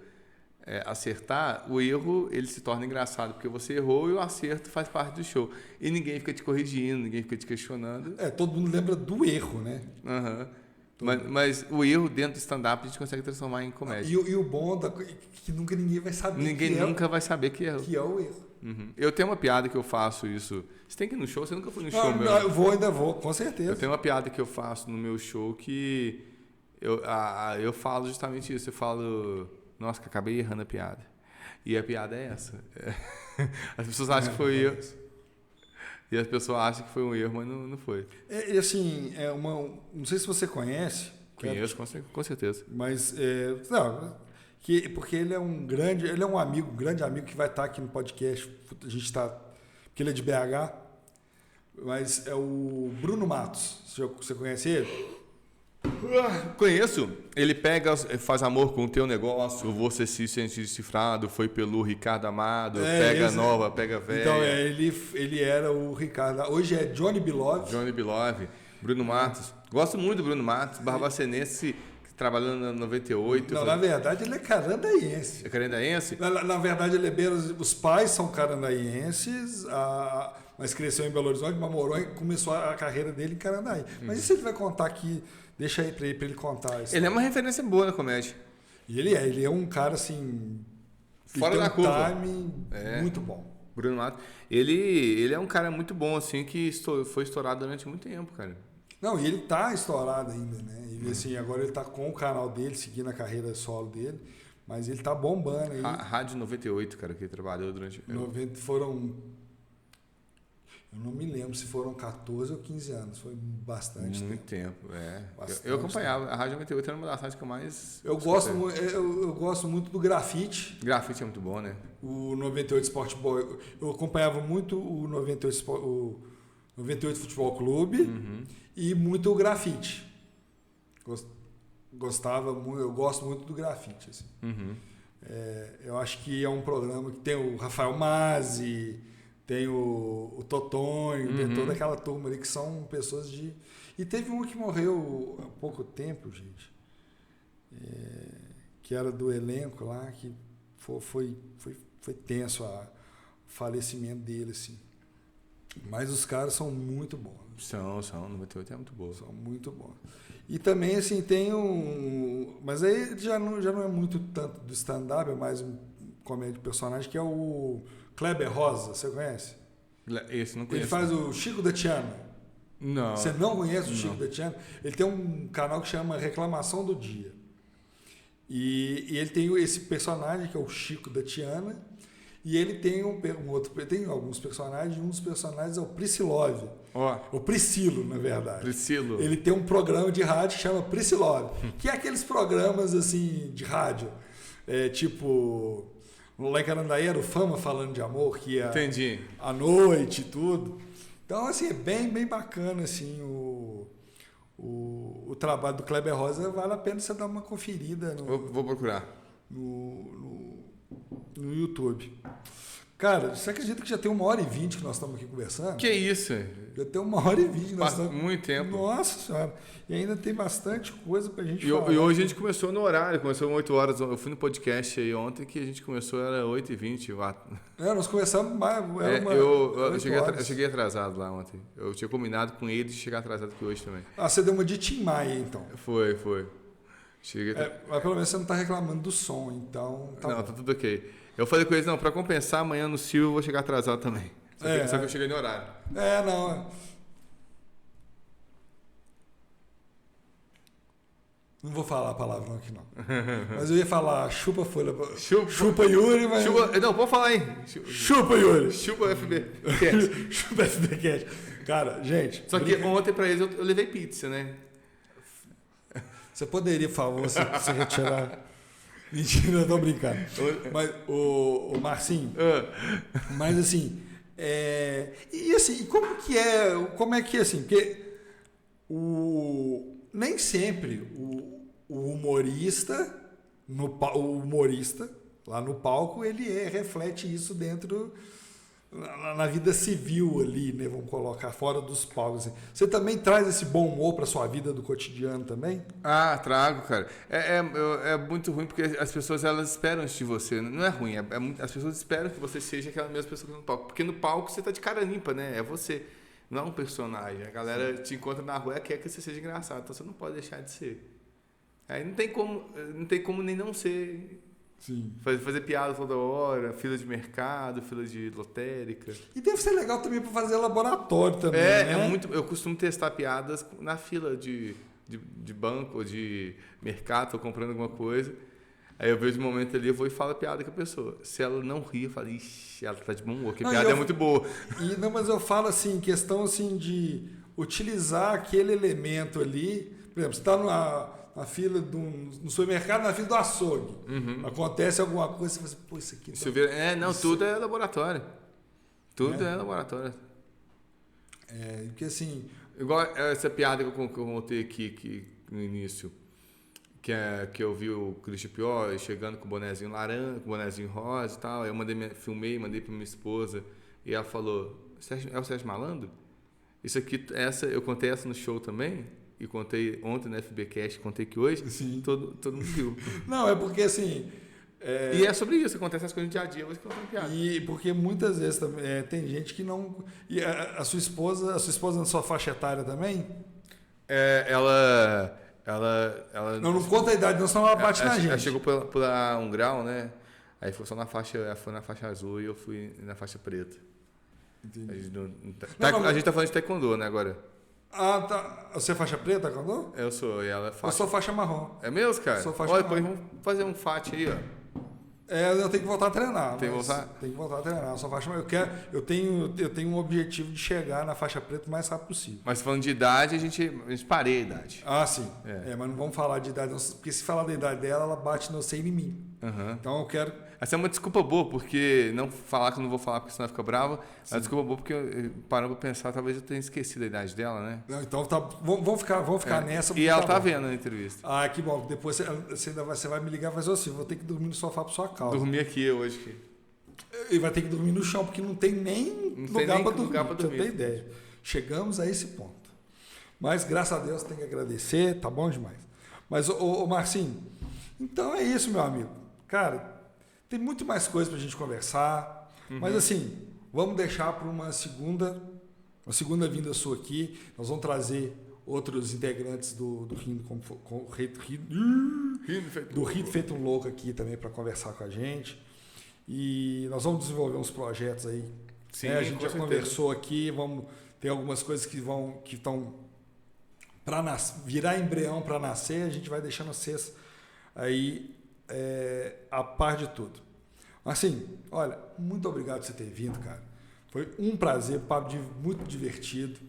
acertar, o erro ele se torna engraçado, porque você errou e o acerto faz parte do show. E ninguém fica te corrigindo, ninguém fica te questionando. Todo mundo lembra do erro, né? Uhum. Mas o erro dentro do stand-up a gente consegue transformar em comédia. E o bom que nunca ninguém vai saber. Ninguém nunca vai saber que errou. Que é o erro. Uhum. Eu tenho uma piada que eu faço isso. Você tem que ir no show? Você nunca foi no show meu? Não, ainda vou, com certeza. Eu tenho uma piada que eu faço no meu show que eu falo justamente isso. Eu falo, nossa, que acabei errando a piada. E a piada é essa. As pessoas acham que foi erro. E as pessoas acham que foi um erro, mas não foi. Assim, não sei se você conhece. Conheço, com certeza. Mas, porque ele é um grande amigo que vai estar aqui no podcast. A gente está... Porque ele é de BH. Mas é o Bruno Matos. Você conhece ele? Conheço. Ele faz amor com o teu negócio, você se sente decifrado, foi pelo Ricardo Amado, pega nova, pega velha. Então, ele era o Ricardo. Hoje é Johnny Bilove. Bruno Matos. Gosto muito do Bruno Matos, barbacenense, trabalhando na 98. Não, na verdade ele é carandaense. É carandaense? Na verdade os pais são carandaenses, mas cresceu em Belo Horizonte, mas morou e começou a carreira dele em Carandaí. Mas isso ele vai contar aqui, deixa aí para ele contar isso. Ele é uma referência boa na comédia. E ele é um cara assim... Fora da curva. Timing muito bom. Bruno Matos. Ele é um cara muito bom, assim, que foi estourado durante muito tempo, cara. Não, e ele tá estourado ainda, né? Ele, assim, agora ele tá com o canal dele, seguindo a carreira solo dele, mas ele tá bombando aí. Rádio 98, cara, que ele trabalhou durante... 90 foram... Eu não me lembro lembro se foram 14 ou 15 anos. Foi bastante Muito tempo. Bastante Eu acompanhava. A Rádio 98 era uma das rádios que eu mais... Eu gosto muito do grafite. Grafite é muito bom, né? O 98 Sport Boy. Eu acompanhava muito o 98 Futebol Clube e muito o grafite. Eu gosto muito do grafite. Assim. Eu acho que é um programa que tem o Rafael Mazzi, tem o Totonho, tem toda aquela turma ali que são pessoas de... E teve um que morreu há pouco tempo, gente, que era do elenco lá, que foi tenso o falecimento dele, assim. Mas os caras são muito bons. São, 98 é muito bom. São muito bons. E também, assim, tem um... Mas aí já não é muito tanto do stand-up, é mais um comédia de personagem, que é o Kleber Rosa, você conhece? Esse não conheço. Ele faz o Chico da Tiana. Não. Você não conhece o Chico da Tiana? Ele tem um canal que chama Reclamação do Dia. E ele tem esse personagem, que é o Chico da Tiana, e ele tem tem alguns personagens, um dos personagens é o Priscilove. O Priscilo, na verdade. Priscilo. Ele tem um programa de rádio que chama Priscilove, que é aqueles programas assim de rádio, tipo, lá em Carandaí era o Fama Falando de Amor, que ia à noite e tudo. Então, assim, é bem bacana, assim, o trabalho do Kleber Rosa, vale a pena você dar uma conferida Vou procurar. No YouTube. Cara, você acredita que já tem 1h20 que nós estamos aqui conversando? Que isso? Já tem 1h20 que nós estamos... Muito tempo. Nossa Senhora. E ainda tem bastante coisa pra gente falar. E hoje a gente começou no horário, começou às 8 horas. Eu fui no podcast aí ontem que a gente começou, era 8h20. Nós começamos mais... Eu cheguei atrasado lá ontem. Eu tinha combinado com ele de chegar atrasado aqui hoje também. Você deu uma de Tim Maia, então. Foi. Cheguei mas pelo menos você não tá reclamando do som, então... Tá tudo ok. Eu falei com eles, não, pra compensar, amanhã no Sil eu vou chegar atrasado também. Só que eu cheguei no horário. Não vou falar a palavra aqui, não. Mas eu ia falar chupa folha... Chupa Yuri, mas... Não, pode falar aí. Chupa Yuri. Chupa FB. Chupa FB Cat. Cara, gente... Só que ontem pra eles eu levei pizza, né? Você poderia, por favor, você retirar... Mentira, eu tô brincando. Mas, o Marcinho, mas assim, e assim, como é que assim, porque nem sempre o humorista, lá no palco, ele reflete isso dentro, na vida civil ali, né? Vamos colocar fora dos palcos. Assim. Você também traz esse bom humor para sua vida do cotidiano também? Trago, cara. É muito ruim porque as pessoas elas esperam isso de você. Não é ruim, as pessoas esperam que você seja aquela mesma pessoa que no palco. Porque no palco você tá de cara limpa, né? É você, não é um personagem. A galera te encontra na rua e quer que você seja engraçado, então você não pode deixar de ser. Aí não tem como nem não ser. Sim. Fazer piada toda hora, fila de mercado, fila de lotérica. E deve ser legal também para fazer laboratório também, né? Eu costumo testar piadas na fila de banco ou de mercado, tô comprando alguma coisa. Aí eu vejo um momento ali, eu vou e falo a piada com a pessoa. Se ela não ri, eu falo, ixi, ela tá de bom humor, que piada é muito boa. Mas eu falo assim, questão assim de utilizar aquele elemento ali. Por exemplo, você está na fila no supermercado, na fila do açougue. Acontece alguma coisa, você fala assim, pô, isso aqui... Tudo é laboratório. Tudo é laboratório. Porque assim... Igual essa piada que eu contei aqui no início, que eu vi o Christian Pior chegando com o bonezinho laranja, com o bonezinho rosa e tal, eu filmei, mandei pra minha esposa, e ela falou, é o Sérgio Malandro? Isso aqui, eu contei essa no show também, e contei ontem no FBcast, contei que hoje, todo mundo viu. Não, é porque assim... E é sobre isso, acontece as coisas no dia a dia, hoje que eu tô piada. E porque muitas vezes tem gente que não... E a sua esposa na sua faixa etária também? Ela não conta a idade, não, senão ela bate na gente. Ela chegou por 1 grau, né? Aí foi na faixa azul e eu fui na faixa preta. Entendi. A gente tá falando de taekwondo, né, agora? Tá. Você é faixa preta, taekwondo? Eu sou, e ela é faixa... Eu sou faixa marrom. É mesmo, cara? Eu sou faixa Olha, marrom. depois vamos fazer um faixa aí, ó. Eu tenho que voltar a treinar. Tem que voltar? Tem que voltar a treinar. Só faixa, eu tenho um objetivo de chegar na faixa preta o mais rápido possível. Mas falando de idade, a gente parei a idade. Ah, sim. Mas não vamos falar de idade, porque se falar da idade dela, ela bate no 100 em mim. Uhum. Então eu quero... Essa é uma desculpa boa, porque não falar que eu não vou falar porque senão fica bravo. É uma desculpa boa porque parando pra pensar, talvez eu tenha esquecido a idade dela, né? Não, então tá, vamos ficar nessa. E ela tá vendo a entrevista. Ah, que bom. Depois você vai me ligar e vai dizer assim, vou ter que dormir no sofá por sua causa. Dormir aqui hoje. E vai ter que dormir no chão, porque não tem nem lugar para dormir. Você tem ideia. Chegamos a esse ponto. Mas, graças a Deus, tem que agradecer, tá bom demais. Mas, ô Marcinho, então é isso, meu amigo. Cara, tem muito mais coisa pra gente conversar, mas assim, vamos deixar para uma segunda vinda sua aqui. Nós vamos trazer outros integrantes do Rito Feito um Louco aqui também para conversar com a gente. E nós vamos desenvolver uns projetos aí. Sim, a gente já conversou aqui, vamos ter algumas coisas que estão para virar embrião para nascer, a gente vai deixando vocês aí a par de tudo. Assim, olha, muito obrigado por você ter vindo, cara. Foi um prazer, papo muito divertido.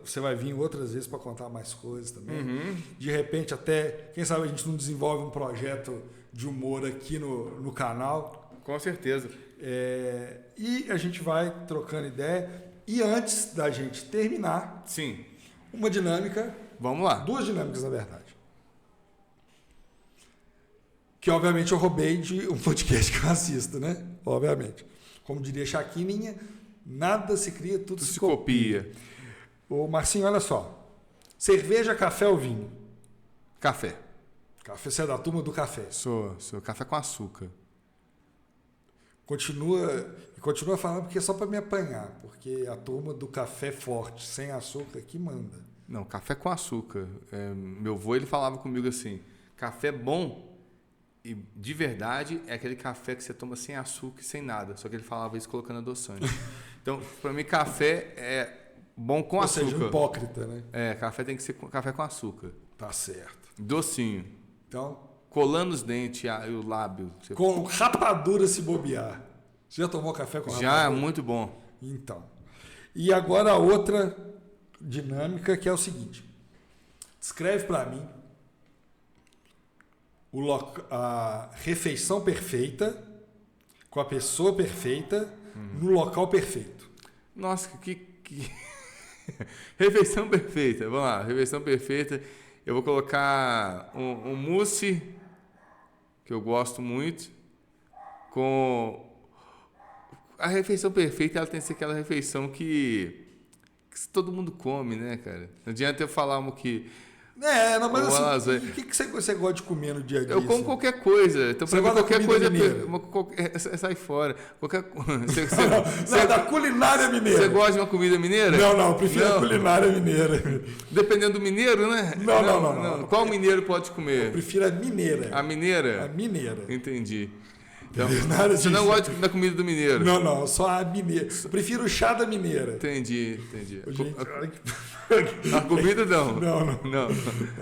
Você vai vir outras vezes para contar mais coisas também. De repente, até, quem sabe a gente não desenvolve um projeto de humor aqui no canal. Com certeza. E a gente vai trocando ideia. E antes da gente terminar, sim, uma dinâmica. Vamos lá. 2 dinâmicas, na verdade. Que, obviamente, eu roubei de um podcast que eu assisto, né? Obviamente. Como diria Chaquininha, nada se cria, tudo se copia. Ô, Marcinho, olha só. Cerveja, café ou vinho? Café. Café, você é da turma do café. Sou café com açúcar. Continua falando porque é só para me apanhar, porque a turma do café forte, sem açúcar, que manda. Não, café com açúcar. Meu avô, ele falava comigo assim, café bom e de verdade é aquele café que você toma sem açúcar e sem nada, só que ele falava isso colocando adoçante. Então, para mim, café é bom com açúcar. Ou seja, hipócrita, né? Café tem que ser café com açúcar. Tá certo. Docinho. Então... Colando os dentes e o lábio. Com rapadura se bobear. Você já tomou café com rapadura? Já, muito bom. Então. E agora a outra dinâmica que é o seguinte. Descreve para mim a refeição perfeita com a pessoa perfeita no local perfeito. Nossa, refeição perfeita. Vamos lá, refeição perfeita. Eu vou colocar um mousse, que eu gosto muito, com... A refeição perfeita, ela tem que ser aquela refeição que todo mundo come, né, cara? Não adianta eu falar uma que... mas assim, o que você gosta de comer no dia a dia? Eu como assim? qualquer coisa. Então, você gosta qualquer da coisa mineira? sai fora. Qualquer da culinária mineira. Você gosta de uma comida mineira? Não, eu prefiro a culinária mineira. Dependendo do mineiro, né? Não. Qual mineiro pode comer? Eu prefiro a mineira. A mineira? A mineira. Entendi. Então, você não gosta da comida do mineiro? Não, só a mineira. Eu prefiro o chá da mineira. Entendi. Gente, a comida não. Não,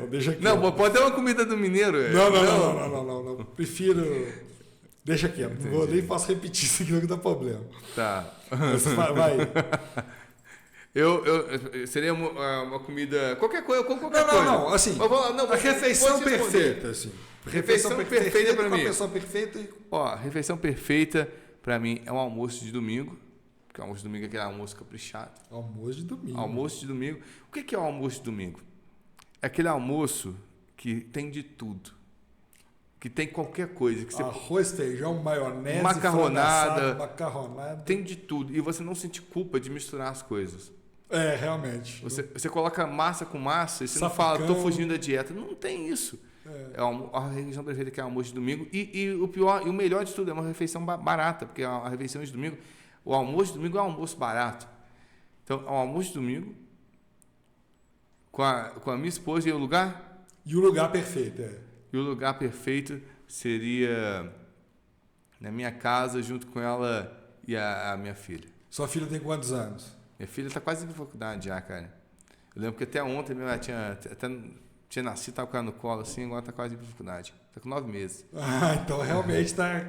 deixa aqui. Não, pode ter uma comida do mineiro. Não. Prefiro. Deixa aqui. Não vou nem posso repetir isso aqui, não dá problema. Tá. Vai. Seria uma comida. Qualquer coisa, eu como qualquer coisa. Não. Assim, a refeição perfeita, assim. Refeição perfeita para mim. Refeição perfeita. Ó, refeição perfeita para mim é um almoço de domingo. Porque o almoço de domingo é aquele almoço caprichado. Almoço de domingo. Almoço de domingo. O que é o almoço de domingo? É aquele almoço que tem de tudo. Que tem qualquer coisa. Que arroz, feijão, maionese, macarronada. Macarronada. Tem de tudo. E você não sente culpa de misturar as coisas. Realmente. Você coloca massa com massa e você não fala, estou fugindo da dieta. Não tem isso. É a refeição perfeita que é o almoço de domingo. E o pior e o melhor de tudo é uma refeição barata, porque a refeição de domingo, o almoço de domingo é um almoço barato. Então, é um almoço de domingo com a minha esposa e o lugar? E o lugar perfeito, E o lugar perfeito seria na minha casa, junto com ela e a minha filha. Sua filha tem quantos anos? Minha filha está quase na faculdade já, cara. Eu lembro que até ontem ela tinha... tinha nascido, tava com ela no colo, assim, agora tá quase em dificuldade. Tá com 9 meses. Ah, então realmente tá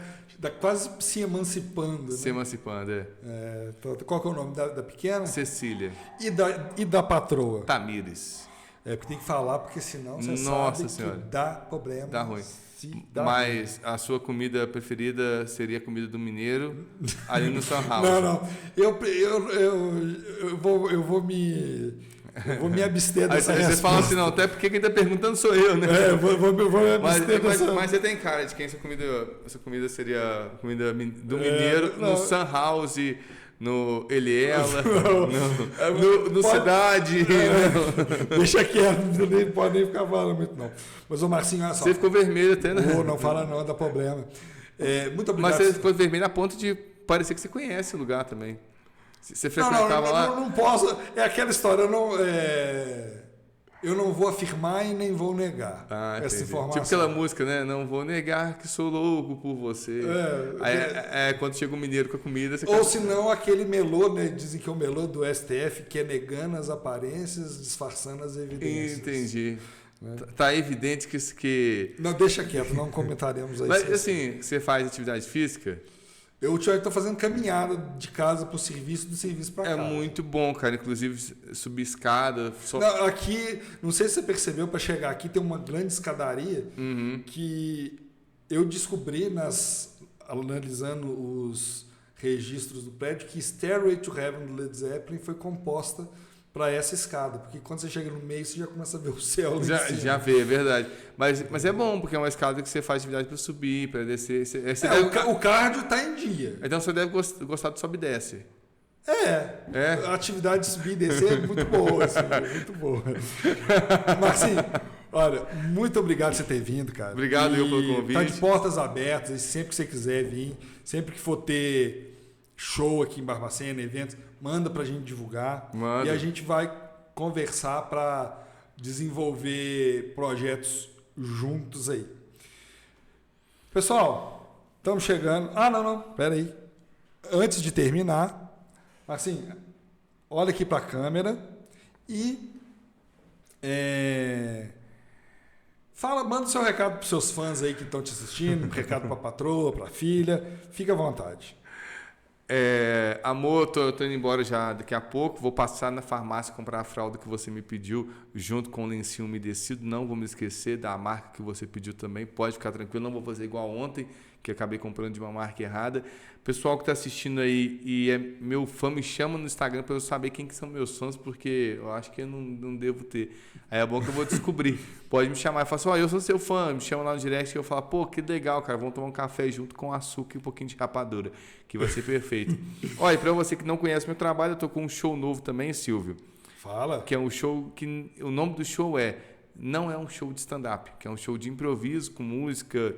quase se emancipando. Se né? emancipando, é. Então, qual que é o nome da pequena? Cecília. E da patroa? Tamires. Porque tem que falar, porque senão você Nossa sabe Senhora. que dá problema. Dá ruim. Dá Mas a sua comida preferida seria a comida do mineiro ali no Sun House. Não. Eu vou me abster dessa Aí resposta. você fala assim, não, até porque quem tá perguntando sou eu, né? Eu vou me abster dessa... Mas você tem cara de quem essa comida seria a comida do mineiro no Sun House, no Eliela, no Cidade. Deixa quieto, não pode nem ficar falando muito, não. Mas, ô Marcinho, olha só. Você ficou vermelho até, né? Não fala não, dá problema. Muito obrigado. Mas você ficou vermelho a ponto de parecer que você conhece o lugar também. Você frequentava lá? Não posso. É aquela história, eu não vou afirmar e nem vou negar essa informação. Tipo aquela música, né? Não vou negar que sou louco por você. Aí, quando chega um mineiro com a comida... Ou se não, aquele melô, né? Dizem que é o melô do STF, que é negando as aparências, disfarçando as evidências. Entendi. Tá evidente que... Não, deixa quieto, não comentaremos aí. Mas assim, você faz atividade física? Eu ultimamente estou fazendo caminhada de casa para o serviço, do serviço para casa. É muito bom, cara. Inclusive, subir escada. Não, aqui, não sei se você percebeu, para chegar aqui tem uma grande escadaria que eu descobri, analisando os registros do prédio, que Stairway to Heaven do Led Zeppelin foi composta para essa escada. Porque quando você chega no meio, você já começa a ver o céu. Já vê, é verdade. Mas é bom, porque é uma escada que você faz atividade para subir, para descer. O cardio está em dia. Então você deve gostar do sobe e desce. A atividade de subir e descer é muito boa. Assim, muito boa. Marcinho, olha, muito obrigado por você ter vindo, cara. Obrigado eu pelo convite. Tá de portas abertas, e sempre que você quiser vir, sempre que for ter show aqui em Barbacena, eventos, manda pra gente divulgar. Manda. E a gente vai conversar para desenvolver projetos juntos aí. Pessoal, estamos chegando. Não, pera aí. Antes de terminar, assim, olha aqui para a câmera e manda o seu recado para seus fãs aí que estão te assistindo, um recado para a patroa, para a filha, fica à vontade. Amor, tô indo embora já daqui a pouco, vou passar na farmácia comprar a fralda que você me pediu, junto com o lencinho umedecido, não vou me esquecer da marca que você pediu também, pode ficar tranquilo, não vou fazer igual ontem, que acabei comprando de uma marca errada. Pessoal que está assistindo aí e é meu fã, me chama no Instagram para eu saber quem que são meus fãs, porque eu acho que eu não devo ter. Aí é bom que eu vou descobrir. Pode me chamar e falar assim, eu sou seu fã, me chama lá no direct e eu falo, pô, que legal, cara, vamos tomar um café junto com açúcar e um pouquinho de rapadura, que vai ser perfeito. Olha, para você que não conhece meu trabalho, eu tô com um show novo também, Silvio. Fala. Que é um show que o nome do show não é um show de stand-up, que é um show de improviso com música,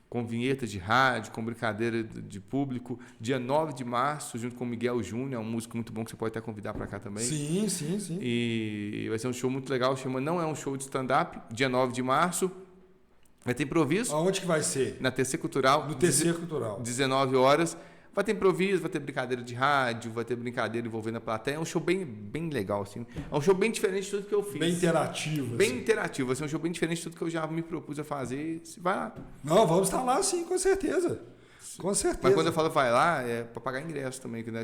com vinheta de rádio, com brincadeira de público, dia 9 de março, junto com o Miguel Júnior, um músico muito bom que você pode até convidar para cá também. Sim. E vai ser um show muito legal, não é um show de stand-up, dia 9 de março, vai ter improviso. Aonde que vai ser? Na TC Cultural. No TC Cultural. 19 horas. Vai ter improviso, vai ter brincadeira de rádio, vai ter brincadeira envolvendo a plateia. É um show bem legal, assim. É um show bem diferente de tudo que eu fiz. Bem interativo. Bem interativo. Vai ser um show bem diferente de tudo que eu já me propus a fazer. Vai lá. Não, vamos estar lá sim, com certeza. Com certeza. Mas quando eu falo vai lá, é para pagar ingresso também. Né?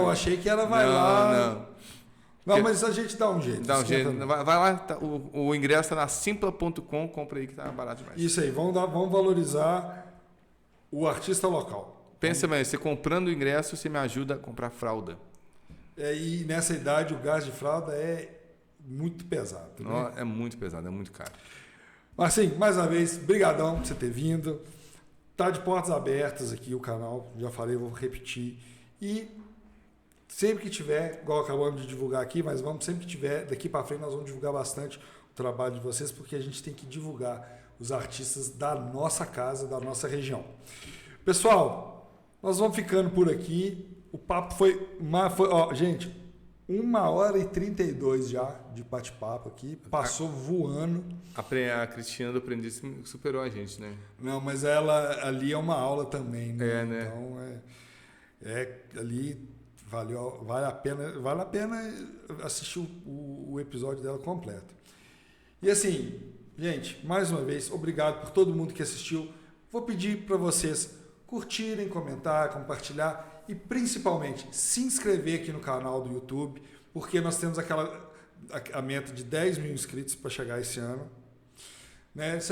Achei que era vai lá. Não, mas a gente dá um jeito. Dá um jeito. Vai lá, o ingresso está na simpla.com, compra aí que tá barato demais. Isso aí, vamos valorizar o artista local. Pensa bem, você comprando o ingresso, você me ajuda a comprar fralda. E nessa idade o gasto de fralda é muito pesado. Né? É muito pesado, é muito caro. Marcinho, mais uma vez, brigadão por você ter vindo. Tá de portas abertas aqui o canal, já falei, vou repetir. E sempre que tiver, igual acabamos de divulgar aqui, mas sempre que tiver, daqui para frente nós vamos divulgar bastante o trabalho de vocês, porque a gente tem que divulgar os artistas da nossa casa, da nossa região. Pessoal, nós vamos ficando por aqui. O papo foi gente, 1h32 já de bate-papo aqui. Passou voando. A Cristiana do Aprendiz superou a gente, né? Não, mas ela ali é uma aula também, né? Né? Então, ali vale a pena assistir o episódio dela completo. E assim, gente, mais uma vez, obrigado por todo mundo que assistiu. Vou pedir para vocês curtirem, comentar, compartilhar e principalmente se inscrever aqui no canal do YouTube, porque nós temos a meta de 10 mil inscritos para chegar esse ano. Né? Se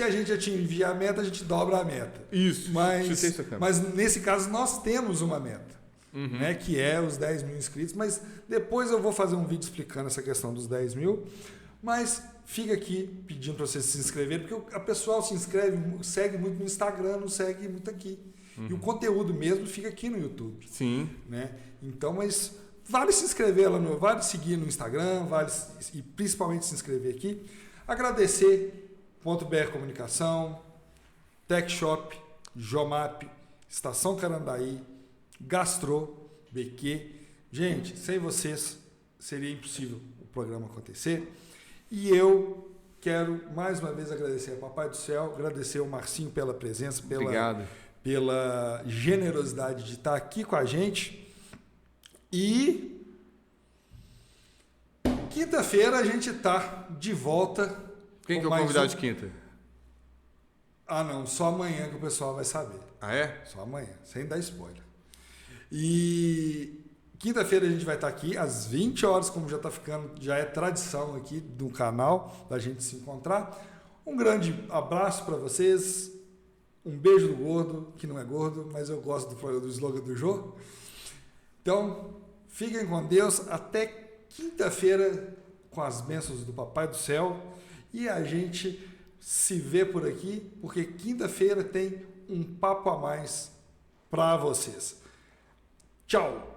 a gente atingir a meta, a gente dobra a meta. Isso. Mas nesse caso nós temos uma meta, né? Que é os 10 mil inscritos. Mas depois eu vou fazer um vídeo explicando essa questão dos 10 mil. Mas fica aqui pedindo para vocês se inscreverem, porque a pessoal se inscreve, segue muito no Instagram, não segue muito aqui. E o conteúdo mesmo fica aqui no YouTube. Sim. Né? Então, mas vale se inscrever lá, vale seguir no Instagram, e principalmente se inscrever aqui. Agradecer .br Comunicação, Tech Shop, Jomap, Estação Carandaí, Gastro, BQ. Gente, sem vocês seria impossível o programa acontecer. E eu quero mais uma vez agradecer ao Papai do Céu, agradecer ao Marcinho pela presença, pela generosidade de estar aqui com a gente. E quinta-feira a gente está de volta. Quem que é o convidado de quinta? Ah, não. Só amanhã que o pessoal vai saber. Ah, é? Só amanhã, sem dar spoiler. E quinta-feira a gente vai estar aqui às 20 horas, como já está ficando, já é tradição aqui do canal, da gente se encontrar. Um grande abraço para vocês. Um beijo do gordo, que não é gordo, mas eu gosto do slogan do Jô. Então, fiquem com Deus. Até quinta-feira, com as bênçãos do Papai do Céu. E a gente se vê por aqui, porque quinta-feira tem um papo a mais para vocês. Tchau!